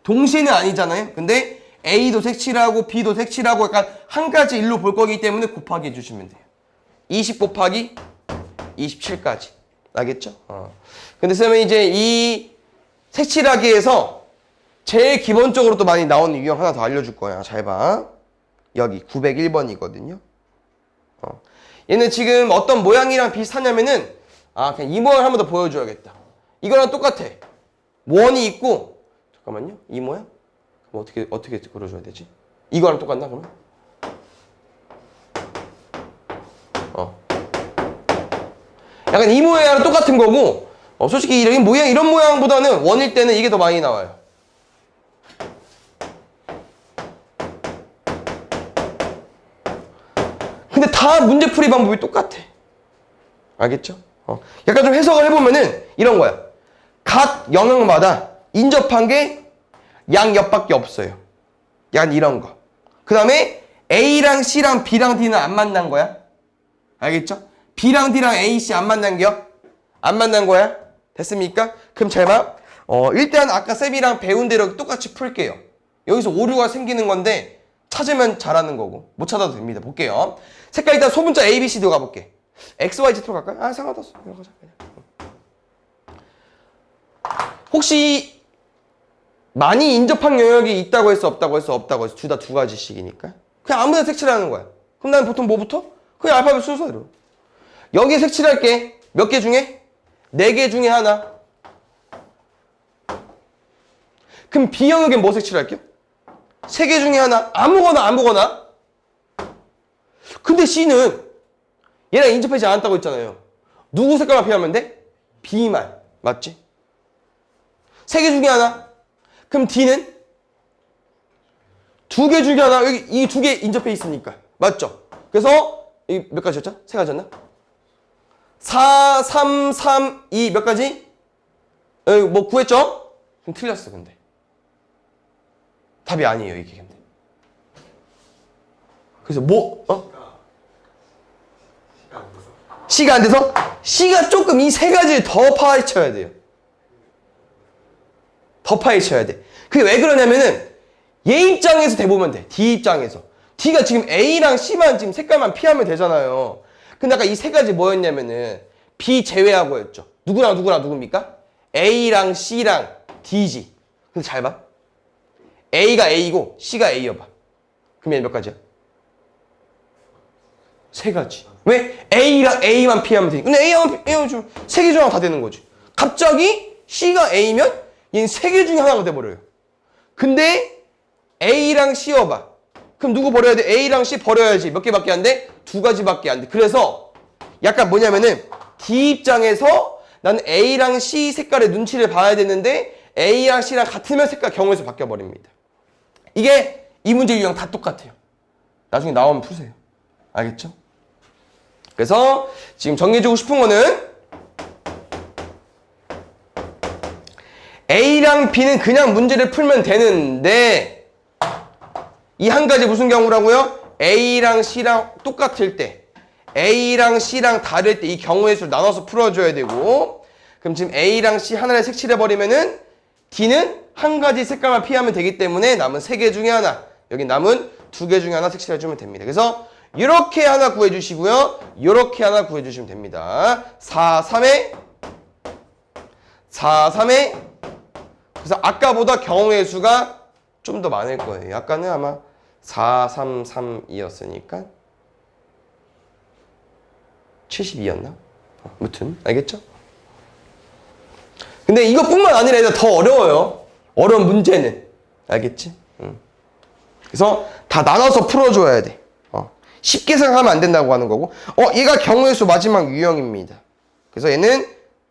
동시에는 아니잖아요. 근데 A도 색칠하고 B도 색칠하고 약간 한 가지 일로 볼 거기 때문에 곱하기 해주시면 돼요. 20 곱하기 27까지. 알겠죠? 근데 쌤은 이제 이 색칠하기에서 제일 기본적으로 또 많이 나오는 유형 하나 더 알려줄 거야. 잘 봐. 여기 901번이거든요. 얘는 지금 어떤 모양이랑 비슷하냐면은 그냥 이 모양을 한 번 더 보여줘야겠다. 이거랑 똑같아. 원이 있고 잠깐만요. 이 모양? 그럼 어떻게 그려줘야 되지? 이거랑 똑같나 그러면? 약간 이 모양이랑 똑같은 거고 솔직히 이런 모양보다는 원일 때는 이게 더 많이 나와요. 근데 다 문제풀이 방법이 똑같아. 알겠죠? 약간 좀 해석을 해보면은 이런 거야. 각 영역마다 인접한 게 양옆밖에 없어요. 약간 이런 거. 그 다음에 A랑 C랑 B랑 D는 안 만난 거야. 알겠죠? B랑 D랑 A, C 안 만난 게요? 안 만난 거야? 됐습니까? 그럼 잘 봐. 일단 아까 쌤이랑 배운 대로 똑같이 풀게요. 여기서 오류가 생기는 건데 찾으면 잘하는 거고 못 찾아도 됩니다. 볼게요. 색깔 일단 소문자 A, B, C도 가볼게. X, Y, Z로 갈까요? 상관없어. 가자, 그냥. 혹시 많이 인접한 영역이 있다고 했어? 없다고 했어? 없다고 했어? 둘 다 2가지씩이니까. 그냥 아무데나 색칠하는 거야. 그럼 난 보통 뭐부터? 그냥 알파벳 순서대로. 여기에 색칠할게. 몇 개 중에? 4개 중에 하나. 그럼 B 영역엔 뭐 색칠할게요? 3개 중에 하나. 아무거나. 근데 C는 얘랑 인접하지 않았다고 했잖아요. 누구 색깔만 피하면 돼? B만. 맞지? 3개 중에 하나. 그럼 D는 2개 중에 하나. 여기 이 2개 인접해 있으니까. 맞죠? 그래서 이 몇 가지였죠? 3가지였나? 4, 3, 3, 2 몇 가지? 뭐 구했죠? 그럼 틀렸어 근데. 답이 아니에요 이게 근데. 그래서 C가 안 돼서? C가 조금 이 3가지를 더 파헤쳐야 돼요. 더 파헤쳐야 돼. 그게 왜 그러냐면은 얘 입장에서 대보면 돼. D 입장에서. D가 지금 A랑 C만 지금 색깔만 피하면 되잖아요. 근데 아까 이 3가지 뭐였냐면은 B 제외하고 였죠. 누구랑 누굽니까? A랑 C랑 D지. 근데 잘 봐. A가 A고 C가 A여봐. 그럼 얘는 몇 가지야? 3가지. 왜? A랑 A만 피하면 되니까. 근데 A랑 좀 3개 중 하나 다 되는 거지. 갑자기 C가 A면 얘는 3개 중에 하나가 돼버려요. 근데 A랑 C여봐. 그럼 누구 버려야 돼? A랑 C 버려야지. 몇 개밖에 안 돼? 2가지밖에 안 돼. 그래서 약간 뭐냐면은 D 입장에서 나는 A랑 C 색깔의 눈치를 봐야 되는데 A랑 C랑 같으면 색깔 경우에서 바뀌어버립니다. 이게 이 문제 유형 다 똑같아요. 나중에 나오면 푸세요. 알겠죠? 그래서 지금 정리해주고 싶은 거는 A랑 B는 그냥 문제를 풀면 되는데 이 한 가지 무슨 경우라고요? A랑 C랑 똑같을 때 A랑 C랑 다를 때 이 경우의 수를 나눠서 풀어줘야 되고 그럼 지금 A랑 C 하나를 색칠해버리면은 D는 한 가지 색깔만 피하면 되기 때문에 남은 3개 중에 하나 여기 남은 2개 중에 하나 색칠해주면 됩니다. 그래서 이렇게 하나 구해주시고요. 이렇게 하나 구해주시면 됩니다. 4, 3에 4, 3에 그래서 아까보다 경우의 수가 좀 더 많을 거예요. 아까는 아마 4, 3, 3이었으니까 72였나? 아무튼 알겠죠? 근데 이것뿐만 아니라 더 어려워요. 어려운 문제는. 알겠지? 그래서 다 나눠서 풀어줘야 돼. 쉽게 생각하면 안 된다고 하는 거고 얘가 경우의 수 마지막 유형입니다. 그래서 얘는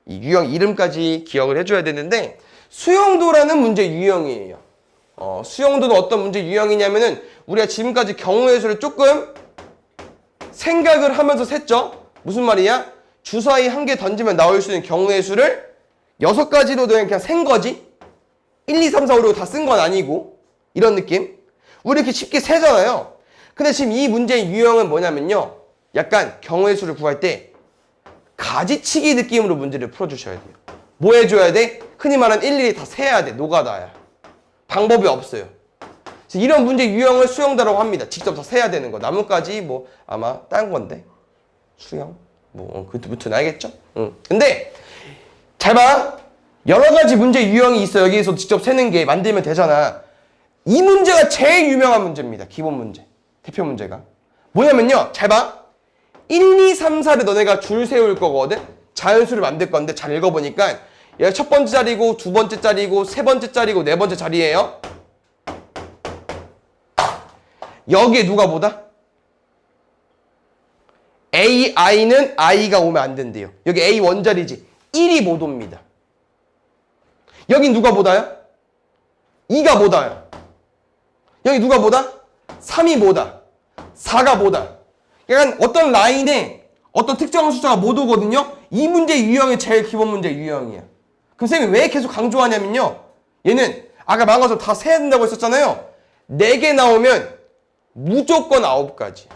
이 유형 이름까지 기억을 해줘야 되는데 수용도라는 문제 유형이에요. 수용도는 어떤 문제 유형이냐면은 우리가 지금까지 경우의 수를 조금 생각을 하면서 셌죠? 무슨 말이야? 주사위 한 개 던지면 나올 수 있는 경우의 수를 6가지로 그냥 센 거지? 1, 2, 3, 4, 5, 6 다 쓴 건 아니고 이런 느낌? 우리 이렇게 쉽게 세잖아요. 근데 지금 이 문제의 유형은 뭐냐면요. 약간 경우의 수를 구할 때 가지치기 느낌으로 문제를 풀어주셔야 돼요. 뭐 해줘야 돼? 흔히 말하는 일일이 다 세야 돼. 노가다야. 방법이 없어요. 그래서 이런 문제 유형을 수용도라고 합니다. 직접 다 세야 되는 거. 나뭇가지 뭐 아마 딴 건데. 수형? 그것도 알겠죠? 근데 잘 봐. 여러 가지 문제 유형이 있어. 여기에서 직접 세는 게 만들면 되잖아. 이 문제가 제일 유명한 문제입니다. 기본 문제. 대표 문제가. 뭐냐면요. 잘 봐. 1, 2, 3, 4를 너네가 줄 세울 거거든. 자연수를 만들 건데 잘 읽어보니까 얘가 첫 번째 자리고 두 번째 자리고 세 번째 자리고 네 번째 자리예요. 여기에 누가 보다? AI는 I가 오면 안 된대요. 여기 A 원자리지. 1이 못 옵니다. 여기 누가 보다요? 2가 보다요. 여기 누가 보다? 3이 보다. 4가 보다. 약간 어떤 라인에 어떤 특정한 숫자가 못 오거든요. 이 문제 유형이 제일 기본 문제 유형이야. 그럼 쌤이 왜 계속 강조하냐면요. 얘는 아까 말한 것처럼 다 세야 된다고 했었잖아요. 4개 나오면 무조건 9가지.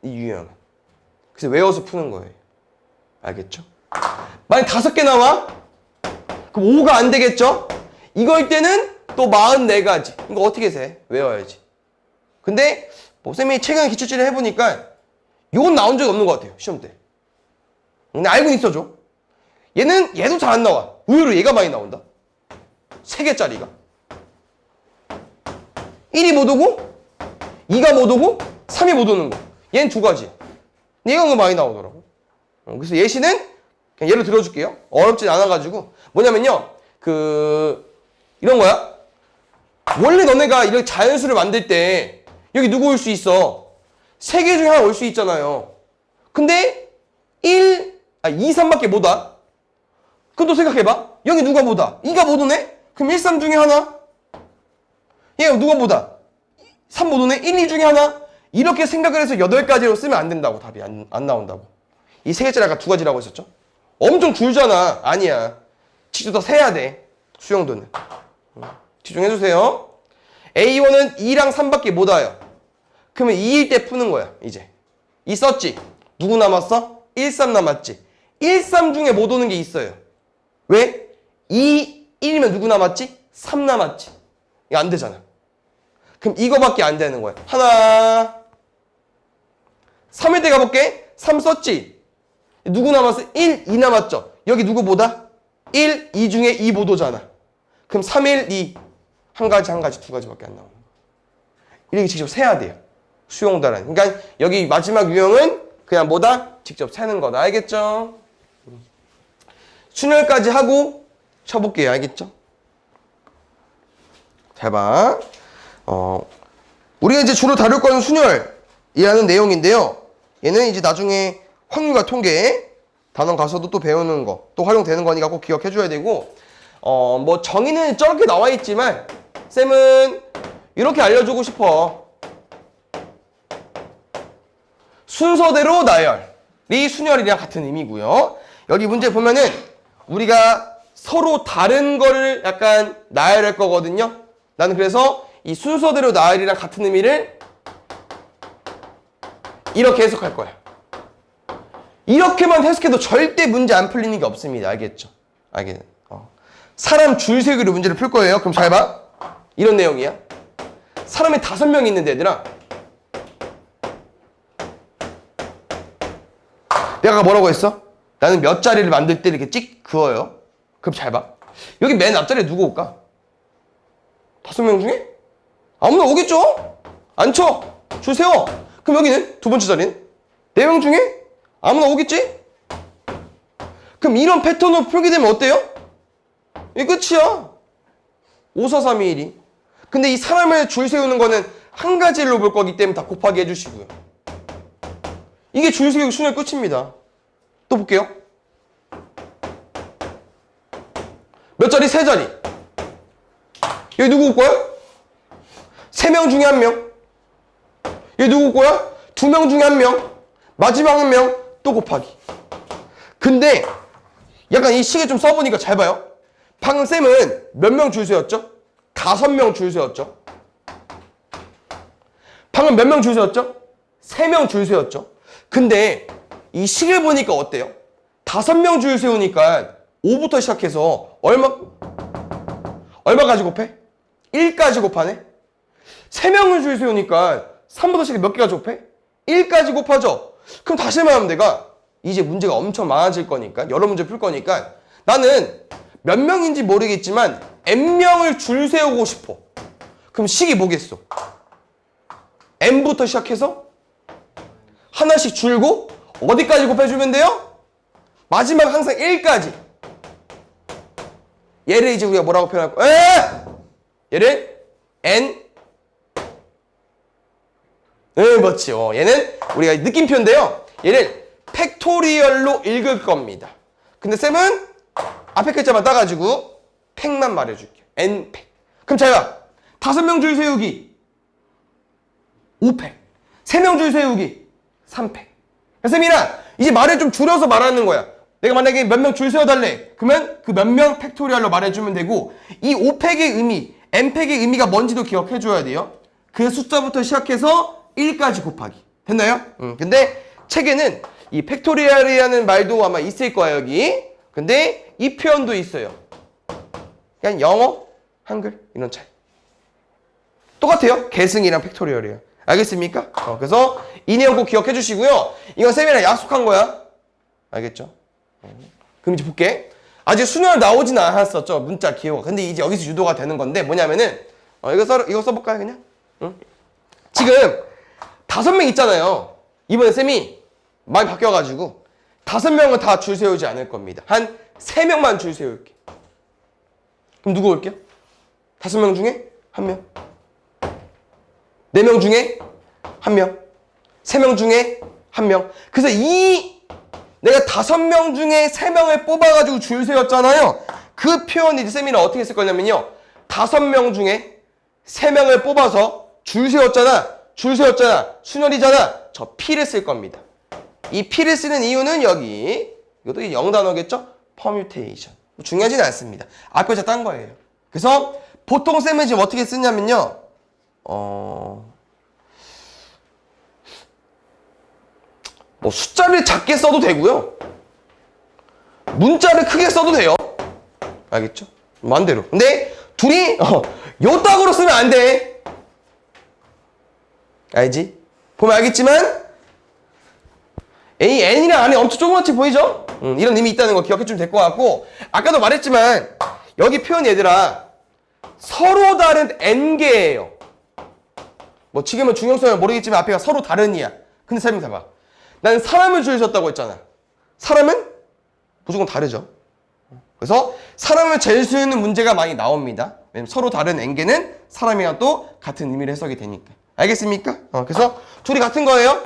이 유형은. 그래서 외워서 푸는 거예요. 알겠죠? 만약 5개 나와? 그럼 5가 안 되겠죠? 이거일 때는 또 44가지. 이거 어떻게 세? 외워야지. 근데 뭐 쌤이 최근에 기출지를 해보니까 이건 나온 적이 없는 것 같아요. 시험 때. 근데 알고는 있어줘. 얘도 잘 안 나와. 의외로 얘가 많이 나온다. 3개짜리가. 1이 못 오고 2가 못 오고 3이 못 오는 거. 얘는 2가지. 얘가 그 많이 나오더라고. 그래서 예시는 그냥 예를 들어줄게요. 어렵진 않아가지고 뭐냐면요. 이런 거야. 원래 너네가 이렇게 자연수를 만들 때 여기 누구 올 수 있어? 3개 중에 하나 올 수 있잖아요. 근데 2, 3밖에 못 와. 그럼 또 생각해봐. 여기 누가 못 와? 2가 못 오네? 그럼 1, 3 중에 하나? 얘가 누가 못 와? 3 못 오네? 1, 2 중에 하나? 이렇게 생각을 해서 8가지로 쓰면 안 된다고. 답이 안 나온다고. 이 3개짜리 아까 2가지라고 했었죠? 엄청 줄잖아. 아니야. 직접 다 세야 돼. 수용도는. 집중해주세요. A1은 2랑 3밖에 못 와요. 그러면 2일 때 푸는 거야. 이제 2 썼지? 누구 남았어? 1, 3 남았지? 1, 3 중에 못 오는 게 있어요. 왜? 2, 1이면 누구 남았지? 3 남았지. 이거 안 되잖아. 그럼 이거밖에 안 되는 거야. 하나 3일 때 가볼게. 3 썼지? 누구 남았어? 1, 2 남았죠? 여기 누구 보다? 1, 2 중에 2 못 오잖아. 그럼 3, 1, 2 한 가지, 2가지밖에 안 나오는 거야. 이렇게 직접 세야 돼요. 수용도라는. 그러니까 여기 마지막 유형은 그냥 뭐다? 직접 세는 거다. 알겠죠? 순열까지 하고 쳐볼게요. 알겠죠? 잘 봐. 우리가 이제 주로 다룰 거는 순열이라는 내용인데요. 얘는 이제 나중에 확률과 통계 단원 가서도 또 배우는 거 또 활용되는 거니까 꼭 기억해 줘야 되고 뭐 정의는 저렇게 나와 있지만 쌤은 이렇게 알려주고 싶어. 순서대로 나열이 순열이랑 같은 의미고요. 여기 문제 보면은 우리가 서로 다른 거를 약간 나열할 거거든요. 나는 그래서 이 순서대로 나열이랑 같은 의미를 이렇게 해석할 거야. 이렇게만 해석해도 절대 문제 안 풀리는 게 없습니다. 알겠죠? 사람 줄 세기로 문제를 풀 거예요. 그럼 잘 봐. 이런 내용이야. 사람이 5명 있는데 얘들아. 내가 뭐라고 했어? 나는 몇 자리를 만들 때 이렇게 찍 그어요. 그럼 잘 봐. 여기 맨 앞자리에 누구 올까? 5명 중에? 아무나 오겠죠? 안 쳐. 줄 세워. 그럼 여기는 두 번째 자리는? 4명 중에? 아무나 오겠지? 그럼 이런 패턴으로 풀게 되면 어때요? 이게 끝이야. 5, 4, 3, 2, 1이. 근데 이 사람을 줄 세우는 거는 한 가지로 볼 거기 때문에 다 곱하기 해주시고요. 이게 줄 세우기 순열 끝입니다. 또 볼게요. 몇 자리? 3자리. 여기 누구 올 거야? 3명 중에 1명. 여기 누구 올 거야? 2명 중에 1명. 마지막 1명. 또 곱하기. 근데 약간 이 식을 좀 써보니까 잘 봐요. 방금 쌤은 몇 명 줄 세웠죠? 5명 줄 세웠죠? 방금 몇 명 줄 세웠죠? 3명 줄 세웠죠? 근데 이 식을 보니까 어때요? 5명 줄 세우니까 5부터 시작해서 얼마까지 곱해? 1까지 곱하네? 3명을 줄 세우니까 3부터 시작해 몇 개까지 곱해? 1까지 곱하죠? 그럼 다시 말하면 내가 이제 문제가 엄청 많아질 거니까 여러 문제 풀 거니까 나는 몇 명인지 모르겠지만 n명을 줄 세우고 싶어. 그럼 식이 뭐겠어? n부터 시작해서 하나씩 줄고 어디까지 곱해주면 돼요? 마지막 항상 1까지. 얘를 이제 우리가 뭐라고 표현할 거야? 얘를 n 맞지. 얘는 우리가 느낌표인데요. 얘를 팩토리얼로 읽을 겁니다. 근데 쌤은 앞에 글자만 따가지고 팩만 말해줄게요. n팩. 그럼 제가 5명 줄 세우기 5팩, 3명 줄 세우기 3팩. 쌤이랑 이제 말을 좀 줄여서 말하는 거야. 내가 만약에 몇 명 줄 세워달래. 그러면 그 몇 명 팩토리얼로 말해주면 되고 이 5팩의 의미, n팩의 의미가 뭔지도 기억해줘야 돼요. 그 숫자부터 시작해서 1까지 곱하기. 됐나요? 근데 책에는 이 팩토리얼이라는 말도 아마 있을 거야 여기. 근데 이 표현도 있어요. 그냥 영어, 한글 이런 차이. 똑같아요. 계승이랑 팩토리얼이에요. 알겠습니까? 그래서 이 내용 꼭 기억해 주시고요. 이건 쌤이랑 약속한 거야. 알겠죠? 그럼 이제 볼게. 아직 순열 나오진 않았었죠. 문자 기호가. 근데 이제 여기서 유도가 되는 건데 뭐냐면은 이거 써볼까요 그냥? 응? 지금 5명 있잖아요. 이번에 쌤이 많이 바뀌어가지고 5명은 다 줄 세우지 않을 겁니다. 한 3명만 줄 세울게. 그럼 누구 올게요? 5명 중에 1명. 4명 중에 1명. 3명 중에 1명. 그래서 내가 5명 중에 3명을 뽑아가지고 줄 세웠잖아요. 그 표현이 이제 쌤이랑 어떻게 쓸 거냐면요. 5명 중에 3명을 뽑아서 줄 세웠잖아. 순열이잖아. 저 P를 쓸 겁니다. 이 P를 쓰는 이유는 여기 이것도 0단어겠죠? 퍼뮤테이션. 중요하지는 않습니다. 앞 글자 딴 거예요. 그래서 보통 쌤은 지금 어떻게 쓰냐면요. 뭐 숫자를 작게 써도 되고요. 문자를 크게 써도 돼요. 알겠죠? 마음대로. 근데 둘이 요따구로 쓰면 안 돼. 알지? 보면 알겠지만 n이랑 안에 엄청 조그맣게 보이죠? 이런 의미 있다는 거 기억해주면 될 것 같고 아까도 말했지만 여기 표현 얘들아 서로 다른 n개예요. 뭐 지금은 중형성을 모르겠지만 앞에가 서로 다른이야. 근데 설명해봐. 나는 사람을 줄 섰다고 했잖아. 사람은 무조건 다르죠. 그래서 사람을 잴 수 있는 문제가 많이 나옵니다. 왜냐면 서로 다른 n개는 사람이랑 또 같은 의미로 해석이 되니까. 알겠습니까? 그래서 둘이 같은 거예요.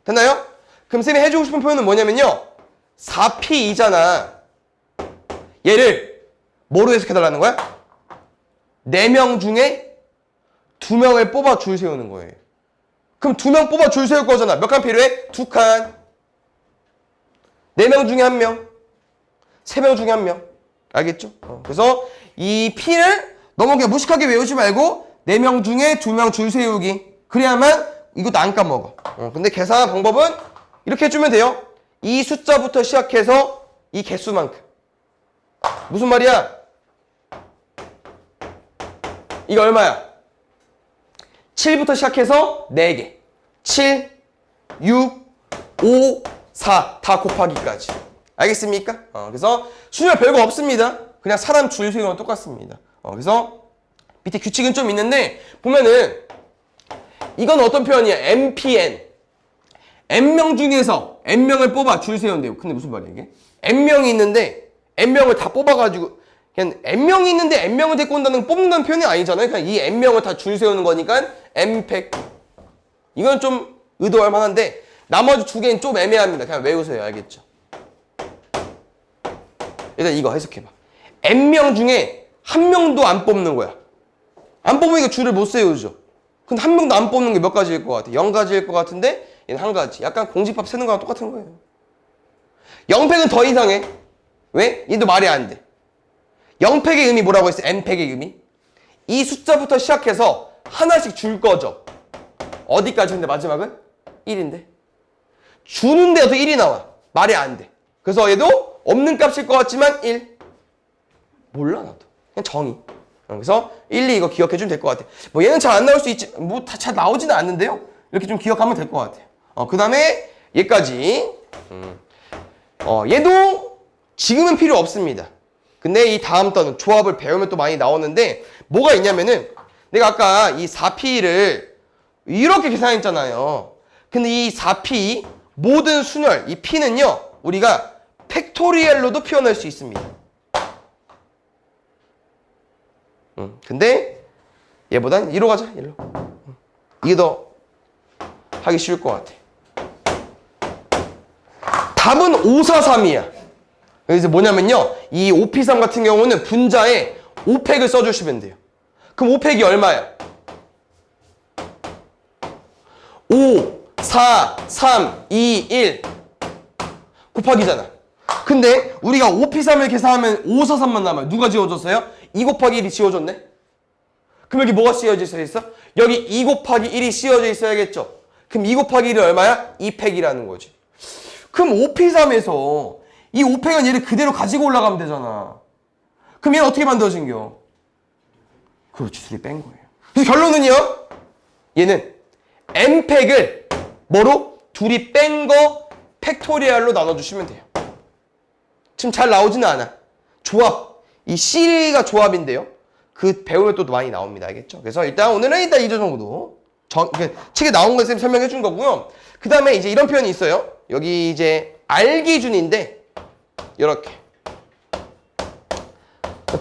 됐나요? 그럼 쌤이 해주고 싶은 표현은 뭐냐면요. 4P2잖아. 얘를 뭐로 해석해달라는 거야? 4명 중에 2명을 뽑아 줄 세우는 거예요. 그럼 2명 뽑아 줄 세울 거잖아. 몇 칸 필요해? 2칸. 4명 중에 1명. 3명 중에 1명. 알겠죠? 그래서 이 P를 너무 그냥 무식하게 외우지 말고 4명 중에 2명 줄 세우기. 그래야만 이것도 안 까먹어. 근데 계산하는 방법은 이렇게 해주면 돼요. 이 숫자부터 시작해서 이 개수만큼. 무슨 말이야? 이거 얼마야? 7부터 시작해서 4개. 7, 6, 5, 4 다 곱하기까지. 알겠습니까? 그래서 순열 별거 없습니다. 그냥 사람 줄 세우는 건 똑같습니다. 그래서 밑에 규칙은 좀 있는데 보면은 이건 어떤 표현이야? MPN. N명 중에서 N명을 뽑아 줄 세운대요. 근데 무슨 말이야 이게? N명이 있는데 N명을 다 뽑아가지고 그냥 N명이 있는데 N명을 데리고 온다는 뽑는다는 표현이 아니잖아요. 그냥 이 N명을 다 줄 세우는 거니까 N팩. 이건 좀 의도할 만한데 나머지 2개는 좀 애매합니다. 그냥 외우세요. 알겠죠? 일단 이거 해석해봐. N명 중에 1명도 안 뽑는 거야. 안 뽑으니까 줄을 못 세우죠. 근데 1명도 안 뽑는 게 몇 가지일 것 같아? 0가지일 것 같은데 얘는 1가지. 약간 공집합 세는 거랑 똑같은 거예요. 0팩은 더 이상해. 왜? 얘도 말이 안 돼. 0팩의 의미 뭐라고 했어? N팩의 의미? 이 숫자부터 시작해서 하나씩 줄 거죠. 어디까지? 근데 마지막은 1인데. 주는데도 1이 나와. 말이 안 돼. 그래서 얘도 없는 값일 것 같지만 1. 몰라 나도. 그냥 정의. 그래서 1, 2 이거 기억해주면 될 것 같아. 뭐 얘는 잘 안 나올 수 있지. 뭐 다 잘 나오지는 않는데요. 이렇게 좀 기억하면 될 것 같아요. 그 다음에 얘까지. 얘도 지금은 필요 없습니다. 근데 이 다음 던 조합을 배우면 또 많이 나오는데 뭐가 있냐면은 내가 아까 이 4P를 이렇게 계산했잖아요. 근데 이 4P 모든 순열 이 P는요 우리가 팩토리얼로도 표현할 수 있습니다. 근데 얘보단 1로 가자. 1로. 이게 더 하기 쉬울 것 같아. 답은 543이야. 그래서 뭐냐면요. 이 5P3 같은 경우는 분자에 5팩을 써주시면 돼요. 그럼 5팩이 얼마야? 5, 4, 3, 2, 1 곱하기잖아. 근데 우리가 5P3을 계산하면 543만 남아요. 누가 지워줬어요? 2 곱하기 1이 지워졌네? 그럼 여기 뭐가 씌워져 있어? 여기 2 곱하기 1이 씌워져 있어야겠죠? 그럼 2 곱하기 1이 얼마야? 2팩이라는 거지. 그럼 5P3에서 이 5팩은 얘를 그대로 가지고 올라가면 되잖아. 그럼 얘는 어떻게 만들어진겨? 그렇지, 둘이 뺀 거예요. 그래서 결론은요. 얘는 N팩을 뭐로? 둘이 뺀 거 팩토리얼로 나눠주시면 돼요. 지금 잘 나오지는 않아. 조합. 이 C가 조합인데요. 그 배우면 또 많이 나옵니다. 알겠죠? 그래서 일단 오늘은 일단 이 정도. 책에 나온 거 쌤 설명해 준 거고요. 그 다음에 이제 이런 표현이 있어요. 여기 이제 R 기준인데, 이렇게.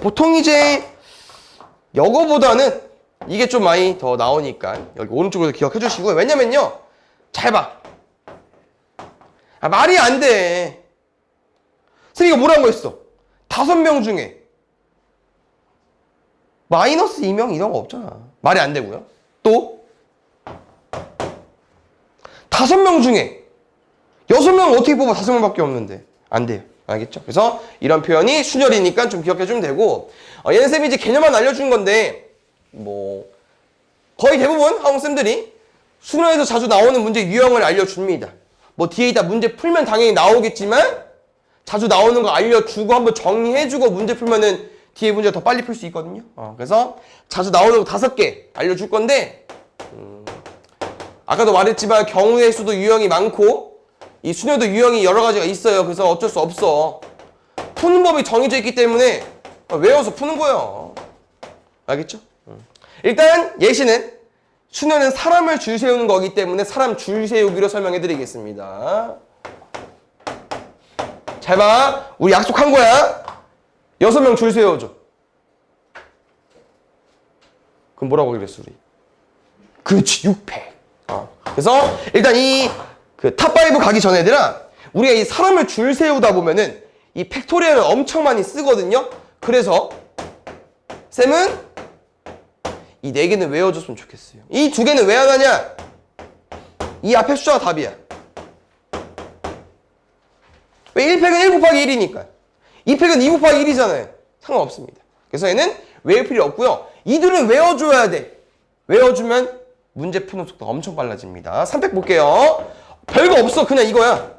보통 이제, 이거보다는 이게 좀 많이 더 나오니까, 여기 오른쪽으로 기억해 주시고요. 왜냐면요. 잘 봐. 말이 안 돼. 쌤 이거 뭐라고 했어? 5명 중에 마이너스 2명 이런 거 없잖아. 말이 안 되고요. 또 5명 중에 6명 어떻게 뽑아? 5명밖에 없는데 안 돼요. 알겠죠? 그래서 이런 표현이 순열이니까 좀 기억해 주면 되고, 얘는 쌤이 이제 개념만 알려준 건데 뭐 거의 대부분 학원쌤들이 수능에서 자주 나오는 문제 유형을 알려줍니다. 뭐 뒤에 있다 문제 풀면 당연히 나오겠지만 자주 나오는 거 알려주고 한번 정리해주고 문제 풀면은 뒤에 문제 더 빨리 풀 수 있거든요. 그래서 자주 나오는 거 5개 알려줄 건데, 아까도 말했지만 경우의 수도 유형이 많고 이 수녀도 유형이 여러 가지가 있어요. 그래서 어쩔 수 없어. 푸는 법이 정해져 있기 때문에 외워서 푸는 거예요. 알겠죠? 일단 예시는 수녀는 사람을 줄 세우는 거기 때문에 사람 줄 세우기로 설명해 드리겠습니다. 잘 봐. 우리 약속한 거야. 6명 줄 세워줘. 그럼 뭐라고 그랬어 우리? 그렇지, 6팩. 그래서 일단 이 그 탑5 가기 전에 얘들아, 우리가 이 사람을 줄 세우다 보면은 이 팩토리얼을 엄청 많이 쓰거든요. 그래서 쌤은 이 4개는 외워줬으면 좋겠어요. 이 2개는 왜 안 하냐? 이 앞에 숫자가 답이야. 왜 1팩은 1 곱하기 1이니까. 2팩은 2 곱하기 1이잖아요. 상관없습니다. 그래서 얘는 외울 필요 없고요. 이들은 외워줘야 돼. 외워주면 문제 푸는 속도가 엄청 빨라집니다. 3팩 볼게요. 별거 없어. 그냥 이거야.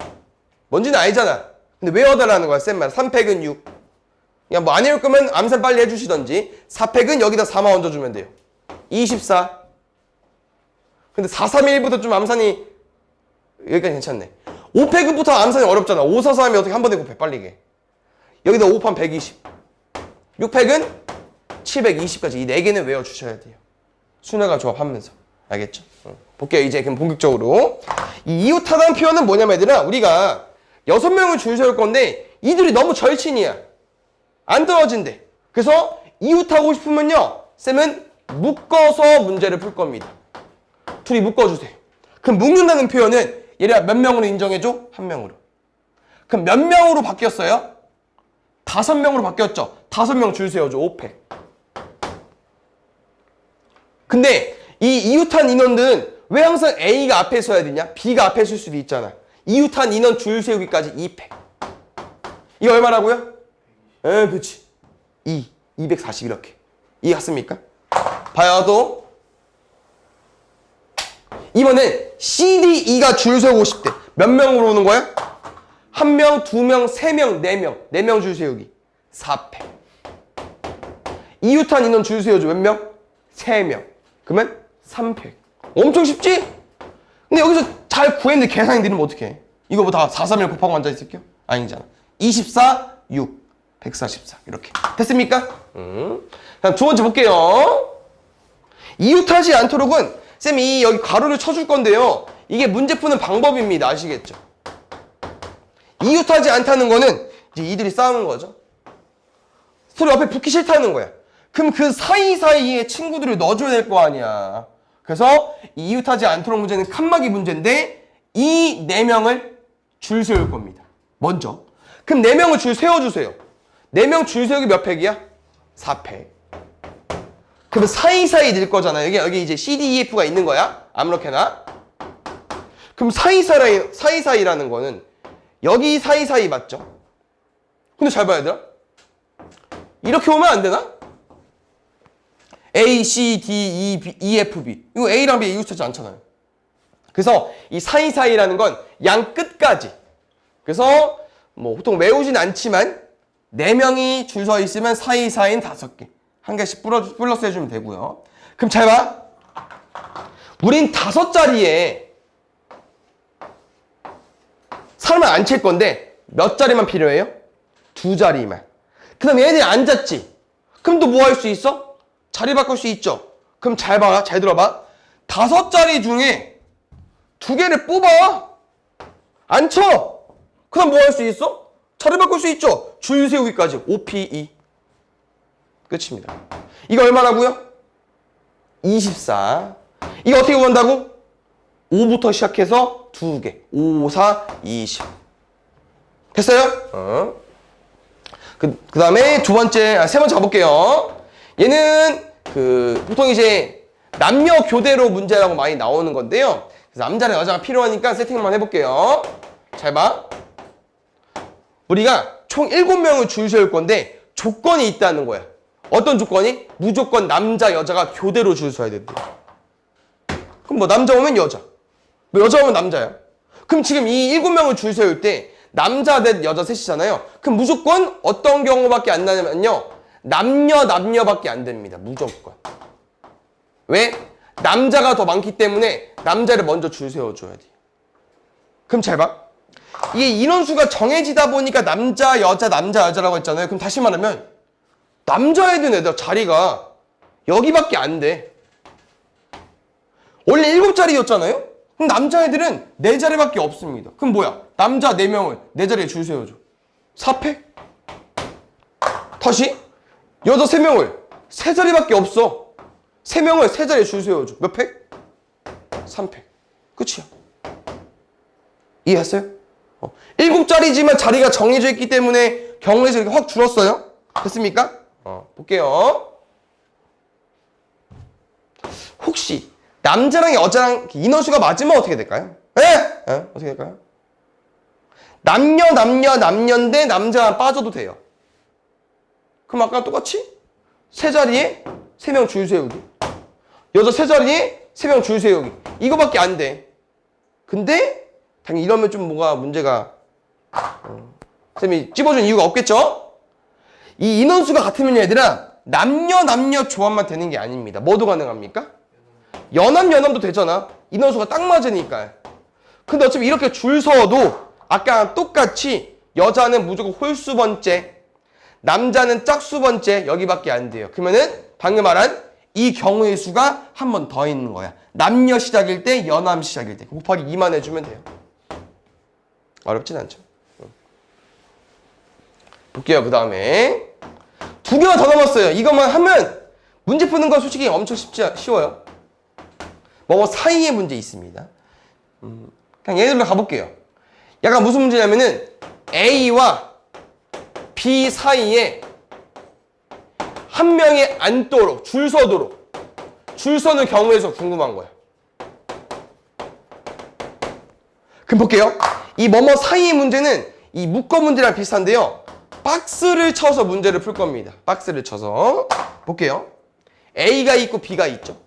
뭔지는 알잖아. 근데 외워달라는 거야. 쌤 말. 3팩은 6. 그냥 뭐 안 외울 거면 암산 빨리 해주시던지. 4팩은 여기다 4만 얹어주면 돼요. 24. 근데 4, 3, 1부터 좀 암산이 여기까지 괜찮네. 5팩은부터 암산이 어렵잖아. 5, 4, 3이 어떻게 한 번에 곱해 빨리게. 여기다 5판 120. 6팩은 720까지. 이 4개는 외워주셔야 돼요. 순회가 조합하면서. 알겠죠? 볼게요. 이제 그럼 본격적으로. 이 이웃하다는 표현은 뭐냐면 얘들아, 우리가 6명을 줄 세울 건데 이들이 너무 절친이야. 안 떨어진대. 그래서 이웃하고 싶으면요, 쌤은 묶어서 문제를 풀 겁니다. 둘이 묶어주세요. 그럼 묶는다는 표현은 얘들아 몇 명으로 인정해줘? 1명으로. 그럼 몇 명으로 바뀌었어요? 5명으로 바뀌었죠? 5명 줄 세워줘. 5팩. 근데 이 이웃한 인원들은 왜 항상 A가 앞에 서야 되냐? B가 앞에 설 수도 있잖아. 이웃한 인원 줄 세우기까지 2팩. 이거 얼마라고요? 그렇지. 240 이렇게. 이해갔습니까? 봐요 또. 이번엔 CDE가 줄 세우고 싶대. 몇 명으로 오는 거야? 1명, 2명, 3명, 4명. 4명 줄 세우기. 4팩. 이웃한 인원 줄 세워줘. 몇 명? 3명. 그러면 3팩. 엄청 쉽지? 근데 여기서 잘 구했는데 계산이 느리면 어떡해? 이거 뭐 다 4, 3, 1 곱하고 앉아있을게요? 아니잖아. 24, 6, 144 이렇게. 됐습니까? 그럼 두 번째 볼게요. 이웃하지 않도록은 쌤이 여기 가로를 쳐줄 건데요. 이게 문제 푸는 방법입니다. 아시겠죠? 이웃하지 않다는 거는 이제 이들이 싸우는 거죠. 서로 옆에 붙기 싫다는 거야. 그럼 그 사이사이에 친구들을 넣어줘야 될 거 아니야. 그래서 이 이웃하지 않도록 문제는 칸막이 문제인데 이 4명을 줄 세울 겁니다. 먼저. 그럼 4명을 줄 세워주세요. 4명 줄 세우기 몇 팩이야? 4팩. 그럼 사이사이 늘 거잖아요. 여기 이제 CDEF가 있는 거야. 아무렇게나. 그럼 사이사이라는 거는 여기 사이사이 맞죠? 근데 잘 봐야 돼요. 이렇게 오면 안 되나? A, C, D, E, B, E, F, B. 이거 A랑 B 이웃하지 않잖아요. 그래서 이 사이사이라는 건 양 끝까지. 그래서 뭐 보통 외우진 않지만 4명이 줄 서 있으면 사이사이는 5개. 한 개씩 플러스 해주면 되고요. 그럼 잘 봐. 우린 5자리에 사람을 앉힐 건데 몇 자리만 필요해요? 2자리만. 그 다음에 얘네들이 앉았지. 그럼 또 뭐 할 수 있어? 자리 바꿀 수 있죠. 그럼 잘 봐. 잘 들어봐. 5자리 중에 2개를 뽑아. 앉혀. 그 다음 뭐 할 수 있어? 자리 바꿀 수 있죠. 줄 세우기까지. OPE. 끝입니다. 이거 얼마라고요? 24. 이거 어떻게 구한다고? 5부터 시작해서 2개. 5, 4, 20. 됐어요? 그 다음에 세 번째 가볼게요. 얘는 보통 이제 남녀 교대로 문제라고 많이 나오는 건데요. 그래서 남자랑 여자가 필요하니까 세팅만 해볼게요. 잘 봐. 우리가 총 7명을 줄 세울 건데 조건이 있다는 거야. 어떤 조건이? 무조건 남자, 여자가 교대로 줄 서야 된대. 그럼 뭐 남자 오면 여자. 뭐 여자 오면 남자야. 그럼 지금 이 7명을 줄 세울 때 남자 대 여자 셋이잖아요. 그럼 무조건 어떤 경우밖에 안 나냐면요. 남녀밖에 안 됩니다. 무조건. 왜? 남자가 더 많기 때문에 남자를 먼저 줄 세워줘야 돼. 그럼 잘 봐. 이게 인원수가 정해지다 보니까 남자, 여자라고 했잖아요. 그럼 다시 말하면 남자애들 애들 자리가 여기밖에 안 돼. 원래 7자리였잖아요? 그럼 남자애들은 4자리밖에 없습니다. 그럼 뭐야? 남자 4명을 4자리에 줄 세워줘. 4팩? 다시? 여자 3명을 3자리밖에 없어. 3명을 3자리에 줄 세워줘. 몇 팩? 3팩. 끝이야. 이해했어요? 7자리지만 자리가 정해져 있기 때문에 경우에서 이렇게 확 줄었어요. 됐습니까? 볼게요. 혹시 남자랑 여자랑 인원수가 맞으면 어떻게 될까요? 어떻게 될까요? 남녀인데 남자만 빠져도 돼요. 그럼 아까 똑같이 세 자리에 3명 줄 세우기. 여자 세 자리에 3명 줄 세우기. 이거밖에 안 돼. 근데 당연히 이러면 좀 뭐가 문제가 쌤이 찝어준 이유가 없겠죠? 이 인원수가 같으면 얘들아 남녀 조합만 되는 게 아닙니다. 뭐도 가능합니까? 연함도 되잖아. 인원수가 딱 맞으니까. 근데 어차피 이렇게 줄 서도 아까랑 똑같이 여자는 무조건 홀수 번째, 남자는 짝수 번째 여기밖에 안 돼요. 그러면은 방금 말한 이 경우의 수가 한 번 더 있는 거야. 남녀 시작일 때, 연함 시작일 때 곱하기 2만 해주면 돼요. 어렵진 않죠. 볼게요. 그 다음에 2개만 더 남았어요. 이것만 하면 문제 푸는 건 솔직히 엄청 쉬워요. 뭐 사이에 문제 있습니다. 그냥 얘들로 가볼게요. 약간 무슨 문제냐면은 A와 B 사이에 한 명이 앉도록 줄 서도록 줄 서는 경우에서 궁금한 거야. 그럼 볼게요. 이 뭐뭐 사이의 문제는 이 묶어 문제랑 비슷한데요. 박스를 쳐서 문제를 풀 겁니다. 박스를 쳐서 볼게요. A가 있고 B가 있죠.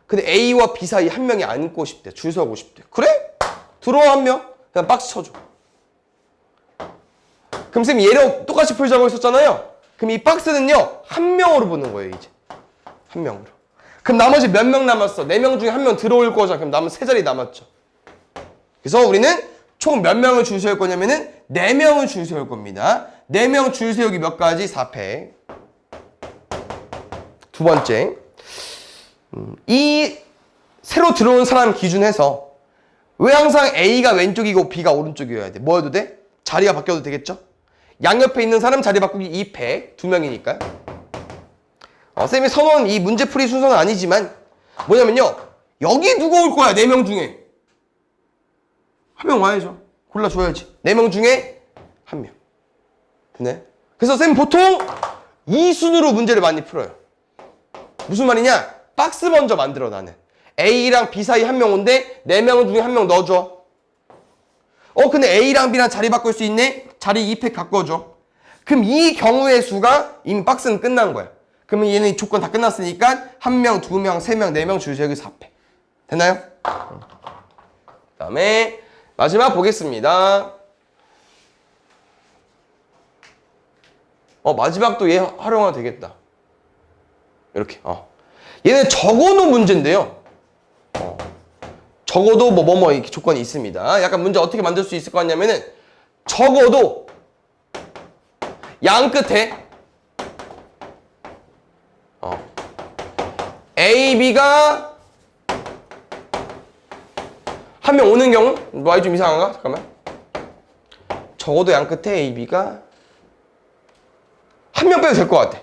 근데 A와 B 사이 한 명이 앉고 싶대. 줄 서고 싶대. 그래? 들어와 한 명. 그냥 박스 쳐줘. 그럼 쌤이 얘랑 똑같이 풀자고 했었잖아요. 그럼 이 박스는요. 한 명으로 보는 거예요. 이제. 한 명으로. 그럼 나머지 몇 명 남았어? 4명 중에 한 명 들어올 거잖아. 그럼 남은 3자리 남았죠. 그래서 우리는 총 몇 명을 줄 세울 거냐면은 4명을 줄 세울 겁니다. 4명 줄 세우기 몇 가지? 4패. 두 번째. 이 새로 들어온 사람 기준해서 왜 항상 A가 왼쪽이고 B가 오른쪽이어야 돼? 뭐 해도 돼? 자리가 바뀌어도 되겠죠? 양옆에 있는 사람 자리 바꾸기 2패. 2명이니까. 쌤이 선호한 이 문제풀이 순서는 아니지만 뭐냐면요. 여기 누가 올 거야? 4명 중에. 한 명 와야죠. 골라줘야지. 4명 중에 한 명. 네. 그래서 쌤 보통 이 순으로 문제를 많이 풀어요. 무슨 말이냐? 박스 먼저 만들어 나는. A랑 B 사이 한 명 온데 4명 중에 한 명 넣어줘. 근데 A랑 B랑 자리 바꿀 수 있네? 자리 2팩 바꿔줘. 그럼 이 경우의 수가 이미 박스는 끝난 거야. 그러면 얘는 조건 다 끝났으니까 1명, 2명, 3명, 4명 줄 세우기 4패. 됐나요? 그 다음에 마지막 보겠습니다. 마지막도 얘 활용하면 되겠다. 이렇게. 얘는 적어도 문제인데요. 적어도 뭐뭐 이렇게 조건이 있습니다. 약간 문제 어떻게 만들 수 있을 것 같냐면은 적어도 양 끝에 A, B가 한 명 오는 경우? 말이 좀 이상한가? 잠깐만. 적어도 양 끝에 A, B가 한 명 빼도 될 것 같아.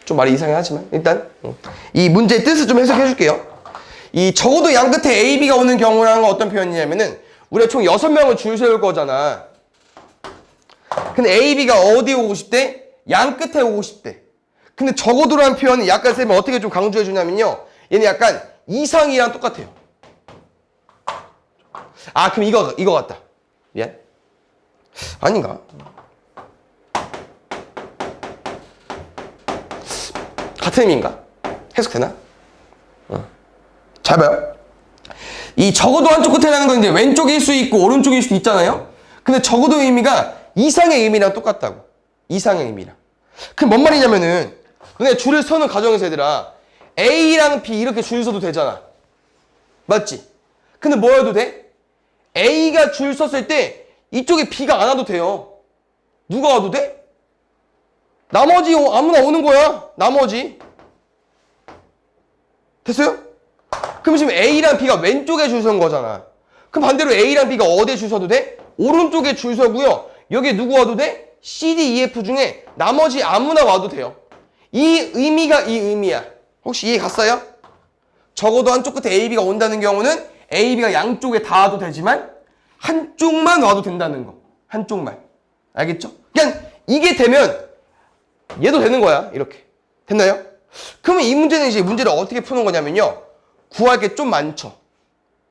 좀 말이 이상하긴 하지만 일단 이 문제의 뜻을 좀 해석해 줄게요. 이 적어도 양 끝에 A, B가 오는 경우라는 건 어떤 표현이냐면은 우리가 총 6명을 줄 세울 거잖아. 근데 A, B가 어디에 오고 싶대? 양 끝에 오고 싶대. 근데 적어도라는 표현은 약간 쌤이 어떻게 좀 강조해 주냐면요. 얘는 약간 이상이랑 똑같아요. 그럼 이거 같다. 미안. 아닌가? 같은 의미인가? 해석되나? 잘 봐요. 이 적어도 한쪽 끝에라는 건 이제 왼쪽일 수 있고 오른쪽일 수도 있잖아요. 근데 적어도 의미가 이상의 의미랑 똑같다고. 이상의 의미랑. 그럼 뭔 말이냐면은 근데 줄을 서는 과정에서 얘들아 A랑 B 이렇게 줄 서도 되잖아. 맞지? 근데 뭐 해도 돼? A가 줄 섰을 때 이쪽에 B가 안 와도 돼요. 누가 와도 돼? 나머지 아무나 오는 거야. 나머지. 됐어요? 그럼 지금 A랑 B가 왼쪽에 줄 선 거잖아. 그럼 반대로 A랑 B가 어디에 줄 서도 돼? 오른쪽에 줄 서고요. 여기에 누구 와도 돼? C, D, E, F 중에 나머지 아무나 와도 돼요. 이 의미가 이 의미야. 혹시 이해 갔어요? 적어도 한쪽 끝에 A, B가 온다는 경우는 A, B가 양쪽에 다 와도 되지만 한쪽만 와도 된다는 거. 한쪽만. 알겠죠? 그냥 이게 되면 얘도 되는 거야. 이렇게. 됐나요? 그러면 이 문제는 이제 문제를 어떻게 푸는 거냐면요. 구할 게 좀 많죠.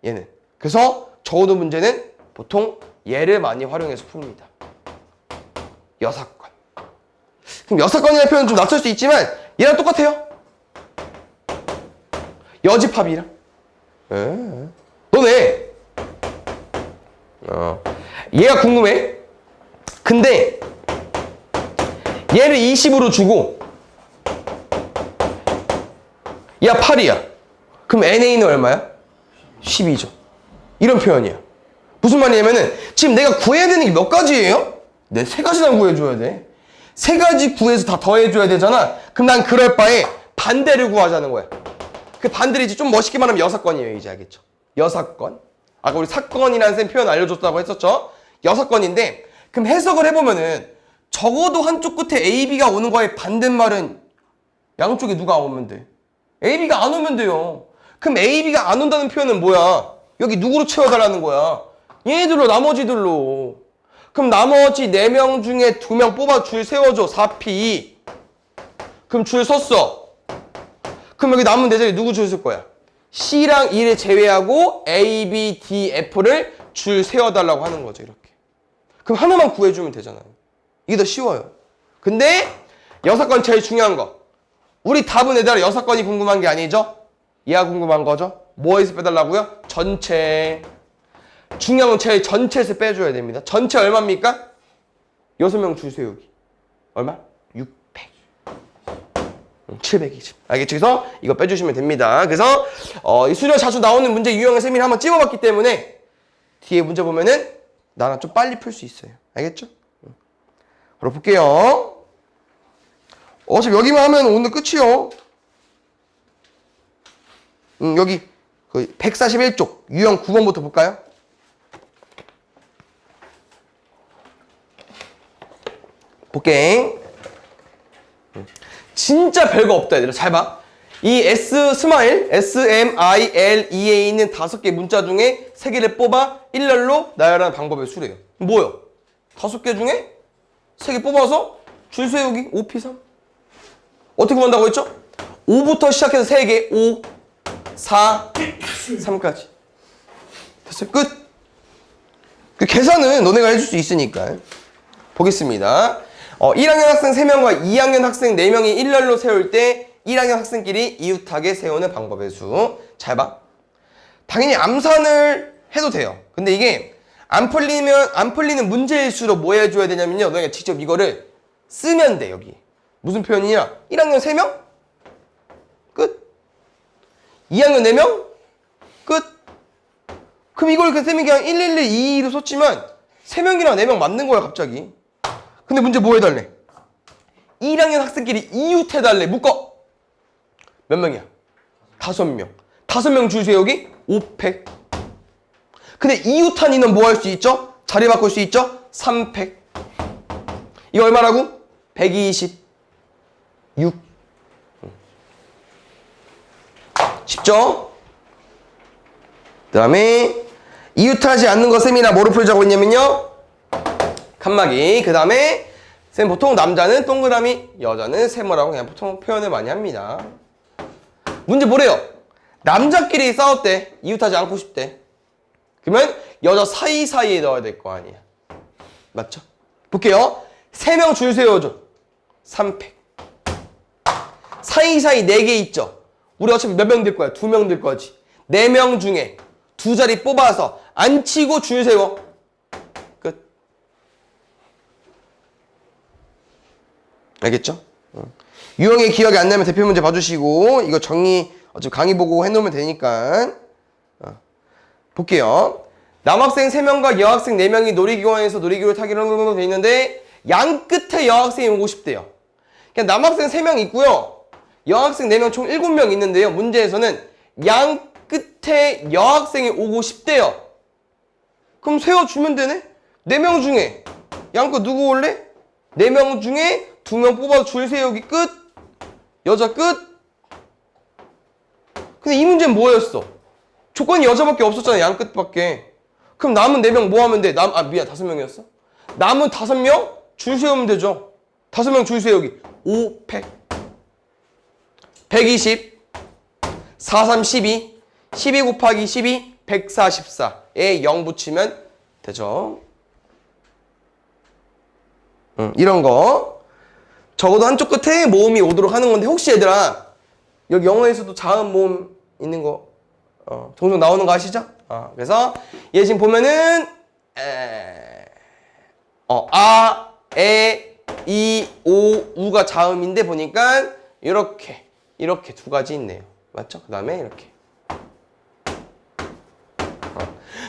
얘는. 그래서 적어도 문제는 보통 얘를 많이 활용해서 풉니다. 여사건. 그럼 여사건이라는 표현은 좀 낯설 수 있지만 얘랑 똑같아요. 여집합이랑. 너네. 얘가 궁금해. 근데 얘를 20으로 주고 야 8이야. 그럼 NA는 얼마야? 12죠. 이런 표현이야. 무슨 말이냐면은 지금 내가 구해야 되는 게 몇 가지예요? 네, 3가지나 구해줘야 돼. 3가지 구해서 다 더해줘야 되잖아. 그럼 난 그럴 바에 반대를 구하자는 거야. 그 반대를 이제 좀 멋있게 말하면 여사건이에요. 이제 알겠죠? 여사건. 아까 우리 사건이라는 쌤 표현 알려줬다고 했었죠? 여사건인데 그럼 해석을 해보면은 적어도 한쪽 끝에 A, B가 오는 거에 반대말은 양쪽에 누가 오면 돼? A, B가 안 오면 돼요. 그럼 A, B가 안 온다는 표현은 뭐야? 여기 누구로 채워달라는 거야? 얘네들로, 나머지들로. 그럼 나머지 4명 중에 2명 뽑아 줄 세워줘. 4P. 그럼 줄 섰어. 그럼 여기 남은 4자리 누구 줄 쓸 거야? C랑 E를 제외하고 A, B, D, F를 줄 세워달라고 하는 거죠. 이렇게. 그럼 하나만 구해주면 되잖아요. 이게 더 쉬워요. 근데 여사건 제일 중요한 거. 우리 답은 얘들아 여사건이 궁금한 게 아니죠? 얘가 궁금한 거죠? 뭐에서 빼달라고요? 전체. 중요한 건 제일 전체에서 빼줘야 됩니다. 전체 얼마입니까? 6명 줄 세우기. 얼마? 600. 720. 알겠죠? 그래서 이거 빼주시면 됩니다. 그래서 이 수련 자주 나오는 문제 유형의 셈을 한번 찝어봤기 때문에 뒤에 문제 보면은 나랑 좀 빨리 풀 수 있어요. 알겠죠? 그럼 볼게요. 어차피 여기만 하면 오늘 끝이요. 여기 그 141쪽 유형 9번부터 볼까요? 볼게. 진짜 별거 없다 얘들아. 잘 봐. 이 S 스마일 SMILE에 있는 5개 문자 중에 3개를 뽑아 일렬로 나열하는 방법의 수래요. 뭐요? 5개 중에 3개 뽑아서 줄 세우기 5P3. 어떻게 구한다고 했죠? 5부터 시작해서 3개 5 4 3까지. 됐어요. 끝. 그 계산은 너네가 해줄 수 있으니까. 보겠습니다. 1학년 학생 3명과 2학년 학생 4명이 일렬로 세울 때 1학년 학생끼리 이웃하게 세우는 방법의 수. 잘 봐. 당연히 암산을 해도 돼요. 근데 이게 안 풀리는 문제일수록 뭐 해줘야 되냐면요. 너희가 직접 이거를 쓰면 돼, 여기. 무슨 표현이냐? 1학년 3명? 끝. 2학년 4명? 끝. 그럼 이걸 그 쌤이 그냥 11122로 썼지만 3명이랑 4명 맞는 거야, 갑자기. 근데 문제 뭐 해달래? 1학년 학생끼리 이웃해달래. 묶어. 몇 명이야? 5명. 5명 줄 세우기? 5팩. 근데 이웃한 인원 뭐 할 수 있죠? 자리 바꿀 수 있죠? 3팩. 이거 얼마라고? 126. 쉽죠? 그 다음에 이웃하지 않는 거 쌤이나 뭐로 풀자고 했냐면요. 칸막이. 그 다음에 쌤 보통 남자는 동그라미, 여자는 세모라고 그냥 보통 표현을 많이 합니다. 문제 뭐래요? 남자끼리 싸웠대. 이웃하지 않고 싶대. 그러면 여자 사이사이에 넣어야 될 거 아니야. 맞죠? 볼게요. 3명 줄 세워줘. 3팩. 사이사이 4개 있죠? 우리 어차피 몇 명 될 거야? 2명 될 거지. 4명 중에 2자리 뽑아서 안 치고 줄 세워. 끝. 알겠죠? 유형이 기억이 안 나면 대표 문제 봐주시고 이거 정리 어차피 강의 보고 해놓으면 되니까. 볼게요. 남학생 3명과 여학생 4명이 놀이기관에서 놀이기구를 타기로 돼 있는데 양 끝에 여학생이 오고 싶대요. 그냥 남학생 3명 있고요. 여학생 4명 총 7명 있는데요. 문제에서는 양 끝에 여학생이 오고 싶대요. 그럼 세워주면 되네? 4명 중에 양 끝 누구 올래? 4명 중에 2명 뽑아서 줄 세우기 끝. 여자 끝. 근데 이 문제는 뭐였어? 조건이 여자밖에 없었잖아. 양 끝밖에. 그럼 남은 4명 뭐 하면 돼? 미안 5명이었어? 남은 5명 줄 세우면 되죠. 5명 줄 세우기. 5, 100. 120. 4, 3, 12. 12 곱하기 12. 144에 0 붙이면 되죠. 이런 거. 적어도 한쪽 끝에 모음이 오도록 하는 건데, 혹시 얘들아, 여기 영어에서도 자음 모음 있는 거, 종종 나오는 거 아시죠? 그래서, 얘 지금 보면은, 아, 에, 이, 오, 우가 자음인데 보니까, 이렇게 2가지 있네요. 맞죠? 그 다음에 이렇게.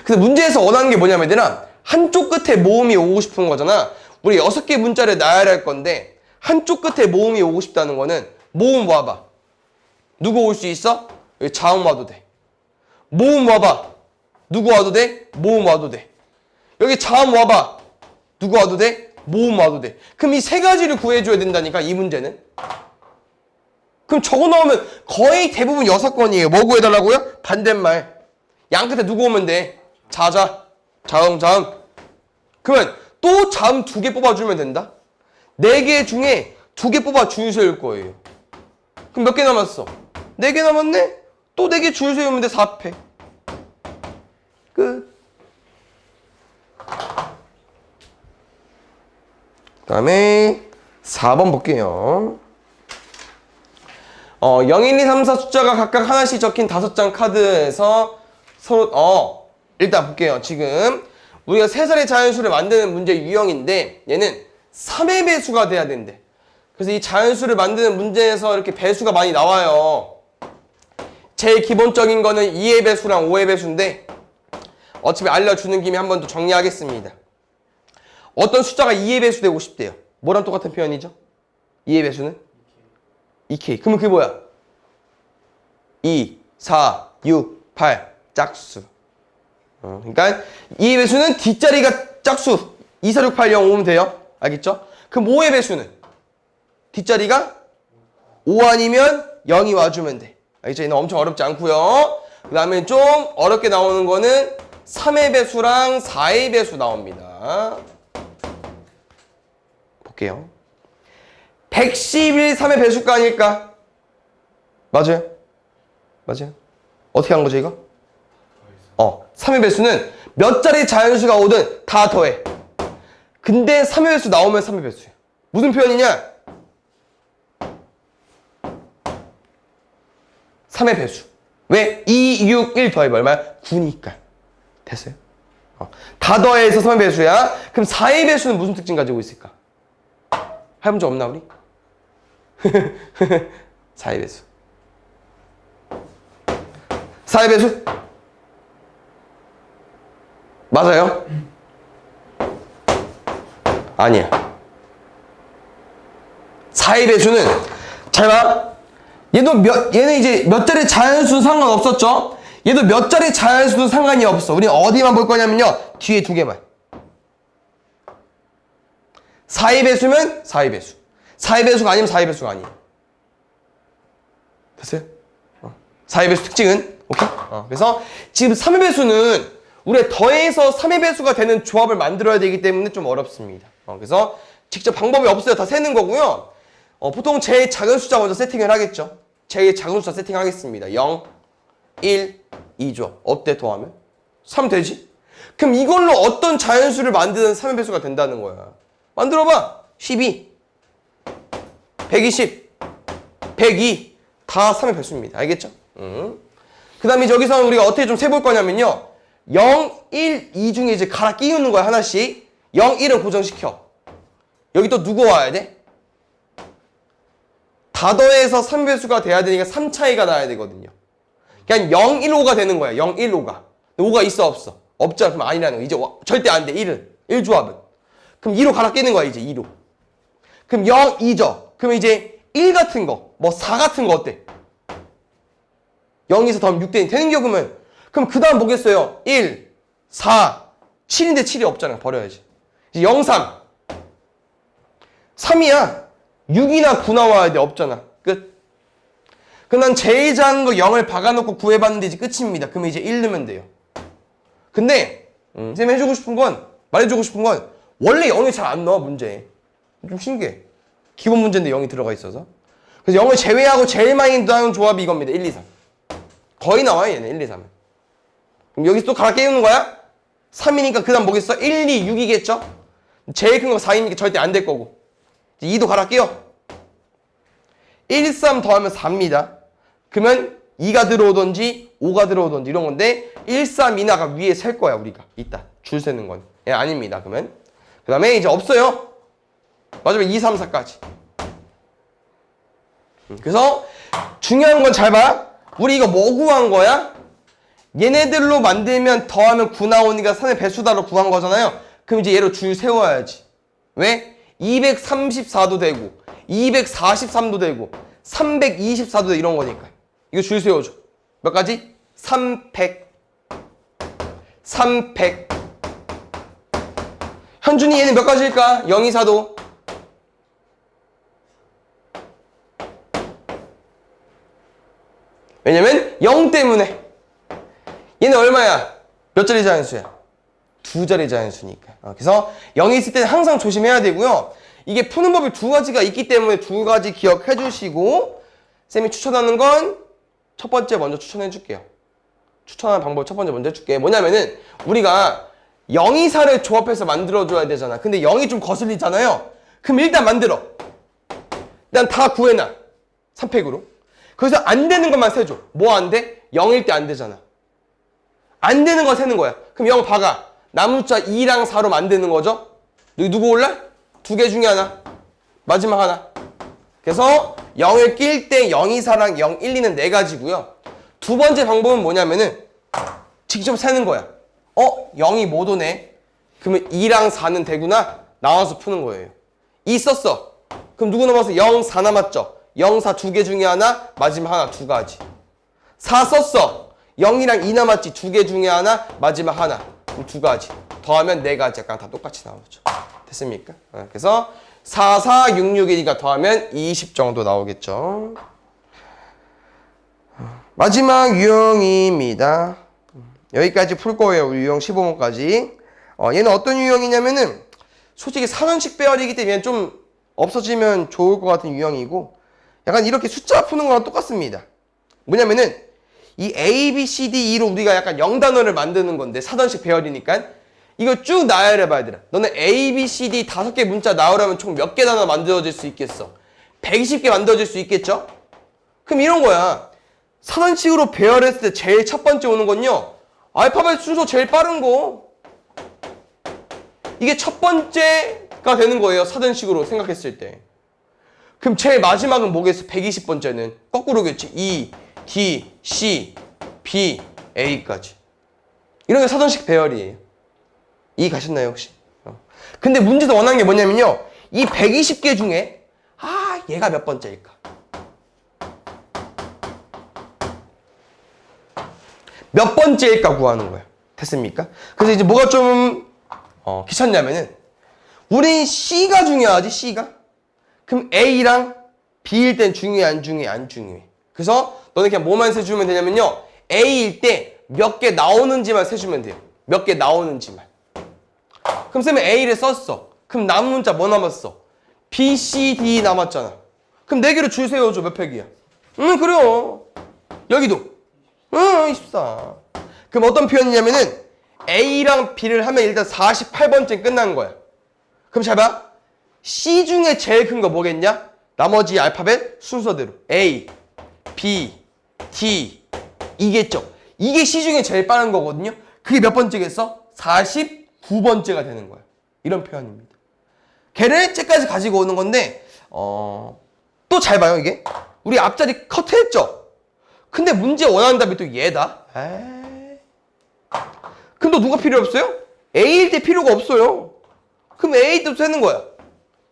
그래서 문제에서 원하는 게 뭐냐면, 얘들아, 한쪽 끝에 모음이 오고 싶은 거잖아. 우리 6개 문자를 나열할 건데, 한쪽 끝에 모음이 오고 싶다는 거는, 모음 와봐. 누구 올 수 있어? 여기 자음 와도 돼. 모음 와봐. 누구 와도 돼? 모음 와도 돼. 여기 자음 와봐. 누구 와도 돼? 모음 와도 돼. 그럼 이 3가지를 구해줘야 된다니까, 이 문제는. 그럼 적어 넣으면 거의 대부분 6건이에요. 뭐 구해달라고요? 반대말. 양 끝에 누구 오면 돼? 자자. 자음. 그러면 또 자음 2개 뽑아주면 된다? 4개 중에 2개 뽑아 줄 세울 거예요. 그럼 몇 개 남았어? 4개 남았네? 또 4개 줄 세우면 돼. 4패. 끝. 그 다음에 4번 볼게요. 0, 1, 2, 3, 4 숫자가 각각 하나씩 적힌 5장 카드에서 서로 일단 볼게요. 지금 우리가 3살의 자연수를 만드는 문제 유형인데 얘는 3의 배수가 돼야 된대. 그래서 이 자연수를 만드는 문제에서 이렇게 배수가 많이 나와요. 제일 기본적인 거는 2의 배수랑 5의 배수인데 어차피 알려주는 김에 한 번 더 정리하겠습니다. 어떤 숫자가 2의 배수 되고 싶대요. 뭐랑 똑같은 표현이죠? 2의 배수는? 2K. 그러면 그게 뭐야? 2, 4, 6, 8 짝수. 그러니까 2의 배수는 뒷자리가 짝수 2, 4, 6, 8, 0 오면 돼요. 알겠죠? 그럼 5의 배수는 뒷자리가 5 아니면 0이 와주면 돼. 알겠죠? 얘는 엄청 어렵지 않고요. 그 다음에 좀 어렵게 나오는 거는 3의 배수랑 4의 배수 나옵니다. 볼게요. 111 3의 배수가 아닐까? 맞아요? 어떻게 한 거죠 이거? 3의 배수는 몇 자리 자연수가 오든 다 더해. 근데 3의 배수 나오면 3의 배수야. 무슨 표현이냐? 3의 배수. 왜? 2, 6, 1 더해봐. 얼마야? 9니까. 됐어요? 다 더해서 3의 배수야. 그럼 4의 배수는 무슨 특징 가지고 있을까? 할 문제 없나 우리? 4의 배수. 4의 배수? 맞아요? 아니야. 4의 배수는 잘 봐. 얘는 이제 몇 자리 자연수는 상관없었죠? 얘도 몇 자리 자연수는 상관이 없어. 우리 어디만 볼 거냐면요. 뒤에 2개만. 4의 배수면 4의 배수. 4의 배수가 아니면 4의 배수가 아니에요. 됐어요? 4의 배수 특징은? 오케이? 그래서 지금 3의 배수는 우리가 더해서 3의 배수가 되는 조합을 만들어야 되기 때문에 좀 어렵습니다. 그래서 직접 방법이 없어요. 다 세는 거고요. 보통 제일 작은 숫자 먼저 세팅을 하겠죠. 제일 작은 숫자 세팅하겠습니다. 0, 1, 2죠. 어때 더하면? 3 되지? 그럼 이걸로 어떤 자연수를 만드는 3의 배수가 된다는 거야. 만들어봐. 12, 120, 102 다 3의 배수입니다. 알겠죠? 그 다음에 저기서 우리가 어떻게 좀 세볼 거냐면요. 0, 1, 2 중에 이제 갈아 끼우는 거야. 하나씩. 0, 1은 고정시켜. 여기 또 누구 와야 돼? 다 더해서 3의 배수가 돼야 되니까 3 차이가 나야 되거든요. 그냥 0, 1, 5가 되는 거야. 0, 1, 5가. 5가 있어 없어? 없잖아. 그럼 아니라는 거. 이제 절대 안 돼. 1은. 1조합은. 그럼 2로 갈아 끼는 거야. 이제 2로. 그럼 0, 2죠. 그럼 이제 1 같은 거. 뭐 4 같은 거 어때? 0에서 더하면 6 되는 경우면 그럼 그 다음 뭐겠어요? 1, 4, 7인데 7이 없잖아. 버려야지. 이제 0, 3. 3이야. 6이나 9 나와야 돼. 없잖아. 끝. 그 그럼 난 제일 작은 거 0을 박아놓고 구해봤는데 이제 끝입니다. 그러면 이제 1 넣으면 돼요. 근데 쌤이 해주고 싶은 건, 말해주고 싶은 건 원래 0이 잘 안 나와 문제에. 좀 신기해. 기본 문제인데 0이 들어가 있어서. 그래서 0을 제외하고 제일 많이 나오는 조합이 이겁니다. 1, 2, 3. 거의 나와요 얘는 1, 2, 3은. 그럼 여기서 또 갈아 깨우는 거야? 3이니까 그 다음 뭐겠어? 1, 2, 6이겠죠? 제일 큰 거 4이니까 절대 안 될 거고. 2도 갈아 끼워. 1, 3 더하면 4입니다. 그러면 2가 들어오던지 5가 들어오던지 이런 건데 1, 3, 2는 아까 위에 셀 거야 우리가. 이따 줄 세는 건. 예, 아닙니다. 그러면 그 다음에 이제 없어요. 마지막에 2, 3, 4까지. 그래서 중요한 건 잘 봐. 우리 이거 뭐 구한 거야? 얘네들로 만들면 더하면 9 나오니까 3의 배수다로 구한 거잖아요. 그럼 이제 얘로 줄 세워야지. 왜? 234도 되고 243도 되고 324도 되고 이런 거니까. 이거 줄 세워줘. 몇 가지? 300. 현준이 얘는 몇 가지일까? 0, 2, 4도. 왜냐면 0 때문에. 얘는 얼마야? 몇 자리 자연수야? 2자리 자연수니까. 그래서 0이 있을 때는 항상 조심해야 되고요. 이게 푸는 법이 2가지가 있기 때문에 2가지 기억해 주시고, 쌤이 추천하는 건 첫 번째 먼저 추천해 줄게요. 추천하는 방법 첫 번째 먼저 해줄게. 뭐냐면은 우리가 0, 2, 4를 조합해서 만들어줘야 되잖아. 근데 0이 좀 거슬리잖아요. 그럼 일단 만들어. 일단 다 구해놔. 3팩으로. 그래서 안 되는 것만 세줘. 뭐 안 돼? 0일 때 안 되잖아. 안 되는 거 세는 거야. 그럼 0 박아. 나무자 2랑 4로 만드는 거죠. 누구 올라? 2개 중에 하나. 마지막 하나. 그래서 0을 낄 때 0, 2, 4랑 0, 1, 2는 4가지고요. 두 번째 방법은 뭐냐면은 직접 세는 거야. 0이 못 오네. 그러면 2랑 4는 되구나. 나와서 푸는 거예요. 2 썼어. 그럼 누구 남았어? 0, 4 남았죠. 0, 4 2개 중에 하나, 마지막 하나 2가지. 4 썼어. 0이랑 2 남았지. 2개 중에 하나, 마지막 하나. 그럼 2가지. 더하면 4가지. 약간 다 똑같이 나오죠. 됐습니까? 그래서 4, 4, 6, 6이니까 더하면 20 정도 나오겠죠. 마지막 유형입니다. 여기까지 풀 거예요. 유형 15번까지. 얘는 어떤 유형이냐면은 솔직히 사전식 배열이기 때문에 좀 없어지면 좋을 것 같은 유형이고, 약간 이렇게 숫자 푸는 거랑 똑같습니다. 뭐냐면은 이 A, B, C, D, E로 우리가 약간 0단원을 만드는 건데, 사전식 배열이니까 이거 쭉 나열해봐 얘들아. 너는 A, B, C, D 5개 문자 나오려면 총 몇 개 단어 만들어질 수 있겠어? 120개 만들어질 수 있겠죠? 그럼 이런 거야. 사전식으로 배열했을 때 제일 첫 번째 오는 건요, 알파벳 순서 제일 빠른 거. 이게 첫 번째가 되는 거예요. 사전식으로 생각했을 때. 그럼 제일 마지막은 뭐겠어? 120번째는 거꾸로겠지. E, D, C, B, A까지. 이런 게 사전식 배열이에요. 이해 가셨나요 혹시? 근데 문제도 원하는 게 뭐냐면요, 이 120개 중에 얘가 몇 번째일까? 몇 번째일까 구하는 거야. 됐습니까? 그래서 이제 뭐가 좀 귀찮냐면은, 우린 C가 중요하지. C가. 그럼 A랑 B일 땐 중요해 안 중요해? 안 중요해. 그래서 너는 그냥 뭐만 세주면 되냐면요, A일 때 몇 개 나오는지만 세주면 돼요. 몇 개 나오는지만. 그럼 쌤은 A를 썼어. 그럼 남은 문자 뭐 남았어? B, C, D 남았잖아. 그럼 4개로 줄 세워줘. 몇 팩이야? 그래요. 여기도 24. 그럼 어떤 표현이냐면은 A랑 B를 하면 일단 48번째 끝난 거야. 그럼 잘 봐. C 중에 제일 큰 거 뭐겠냐? 나머지 알파벳 순서대로 A, B, D 이겠죠. 이게 C 중에 제일 빠른 거거든요. 그게 몇 번째겠어? 49번째가 되는 거야. 이런 표현입니다. 걔를 째까지 가지고 오는 건데, 또 잘 봐요 이게. 우리 앞자리 커트했죠? 근데 문제 원하는 답이 또 얘다. 에이. 그럼 또 누가 필요 없어요? A일 때 필요가 없어요. 그럼 A 또 세는 거야.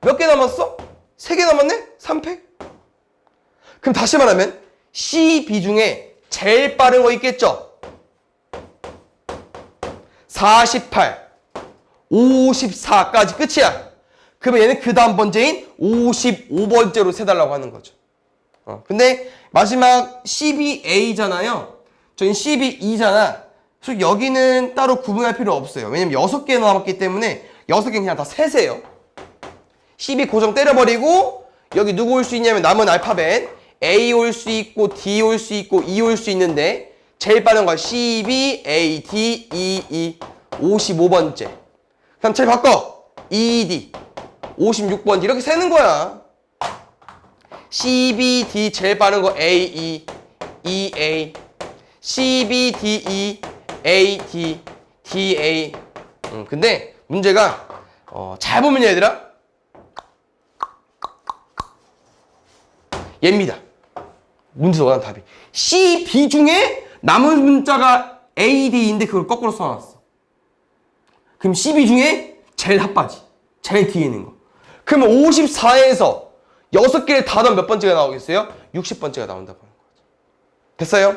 몇 개 남았어? 3개 남았네? 3팩? 그럼 다시 말하면 C, B 중에 제일 빠른 거 있겠죠? 48, 54까지 끝이야. 그러면 얘는 그 다음 번째인 55번째로 세달라고 하는 거죠. 근데 마지막 12A잖아요. 저희 12E잖아. 그래서 여기는 따로 구분할 필요 없어요. 왜냐면 6개 남았기 때문에 6개 그냥 다 세세요. 12 고정 때려버리고 여기 누구 올 수 있냐면 남은 알파벳 A 올 수 있고 D 올 수 있고 E 올 수 있는데 제일 빠른 거 12, A, D, E, E 55번째. 그럼 잘 바꿔. E, D 56번째 이렇게 세는 거야. C, B, D 제일 빠른 거 A, E, E, A C, B, D, E, A, D, D, A 근데 문제가 잘 보면 얘들아 얘입니다. 문제에서 원하는 답이 C, B 중에 남은 문자가 A, D인데 그걸 거꾸로 써놨어. 그럼 C, B 중에 제일 핫바지. 제일 뒤에 있는 거. 그러면 54에서 6개를 다 넣으면 몇 번째가 나오겠어요? 60번째가 나온다고 하는 거죠. 됐어요?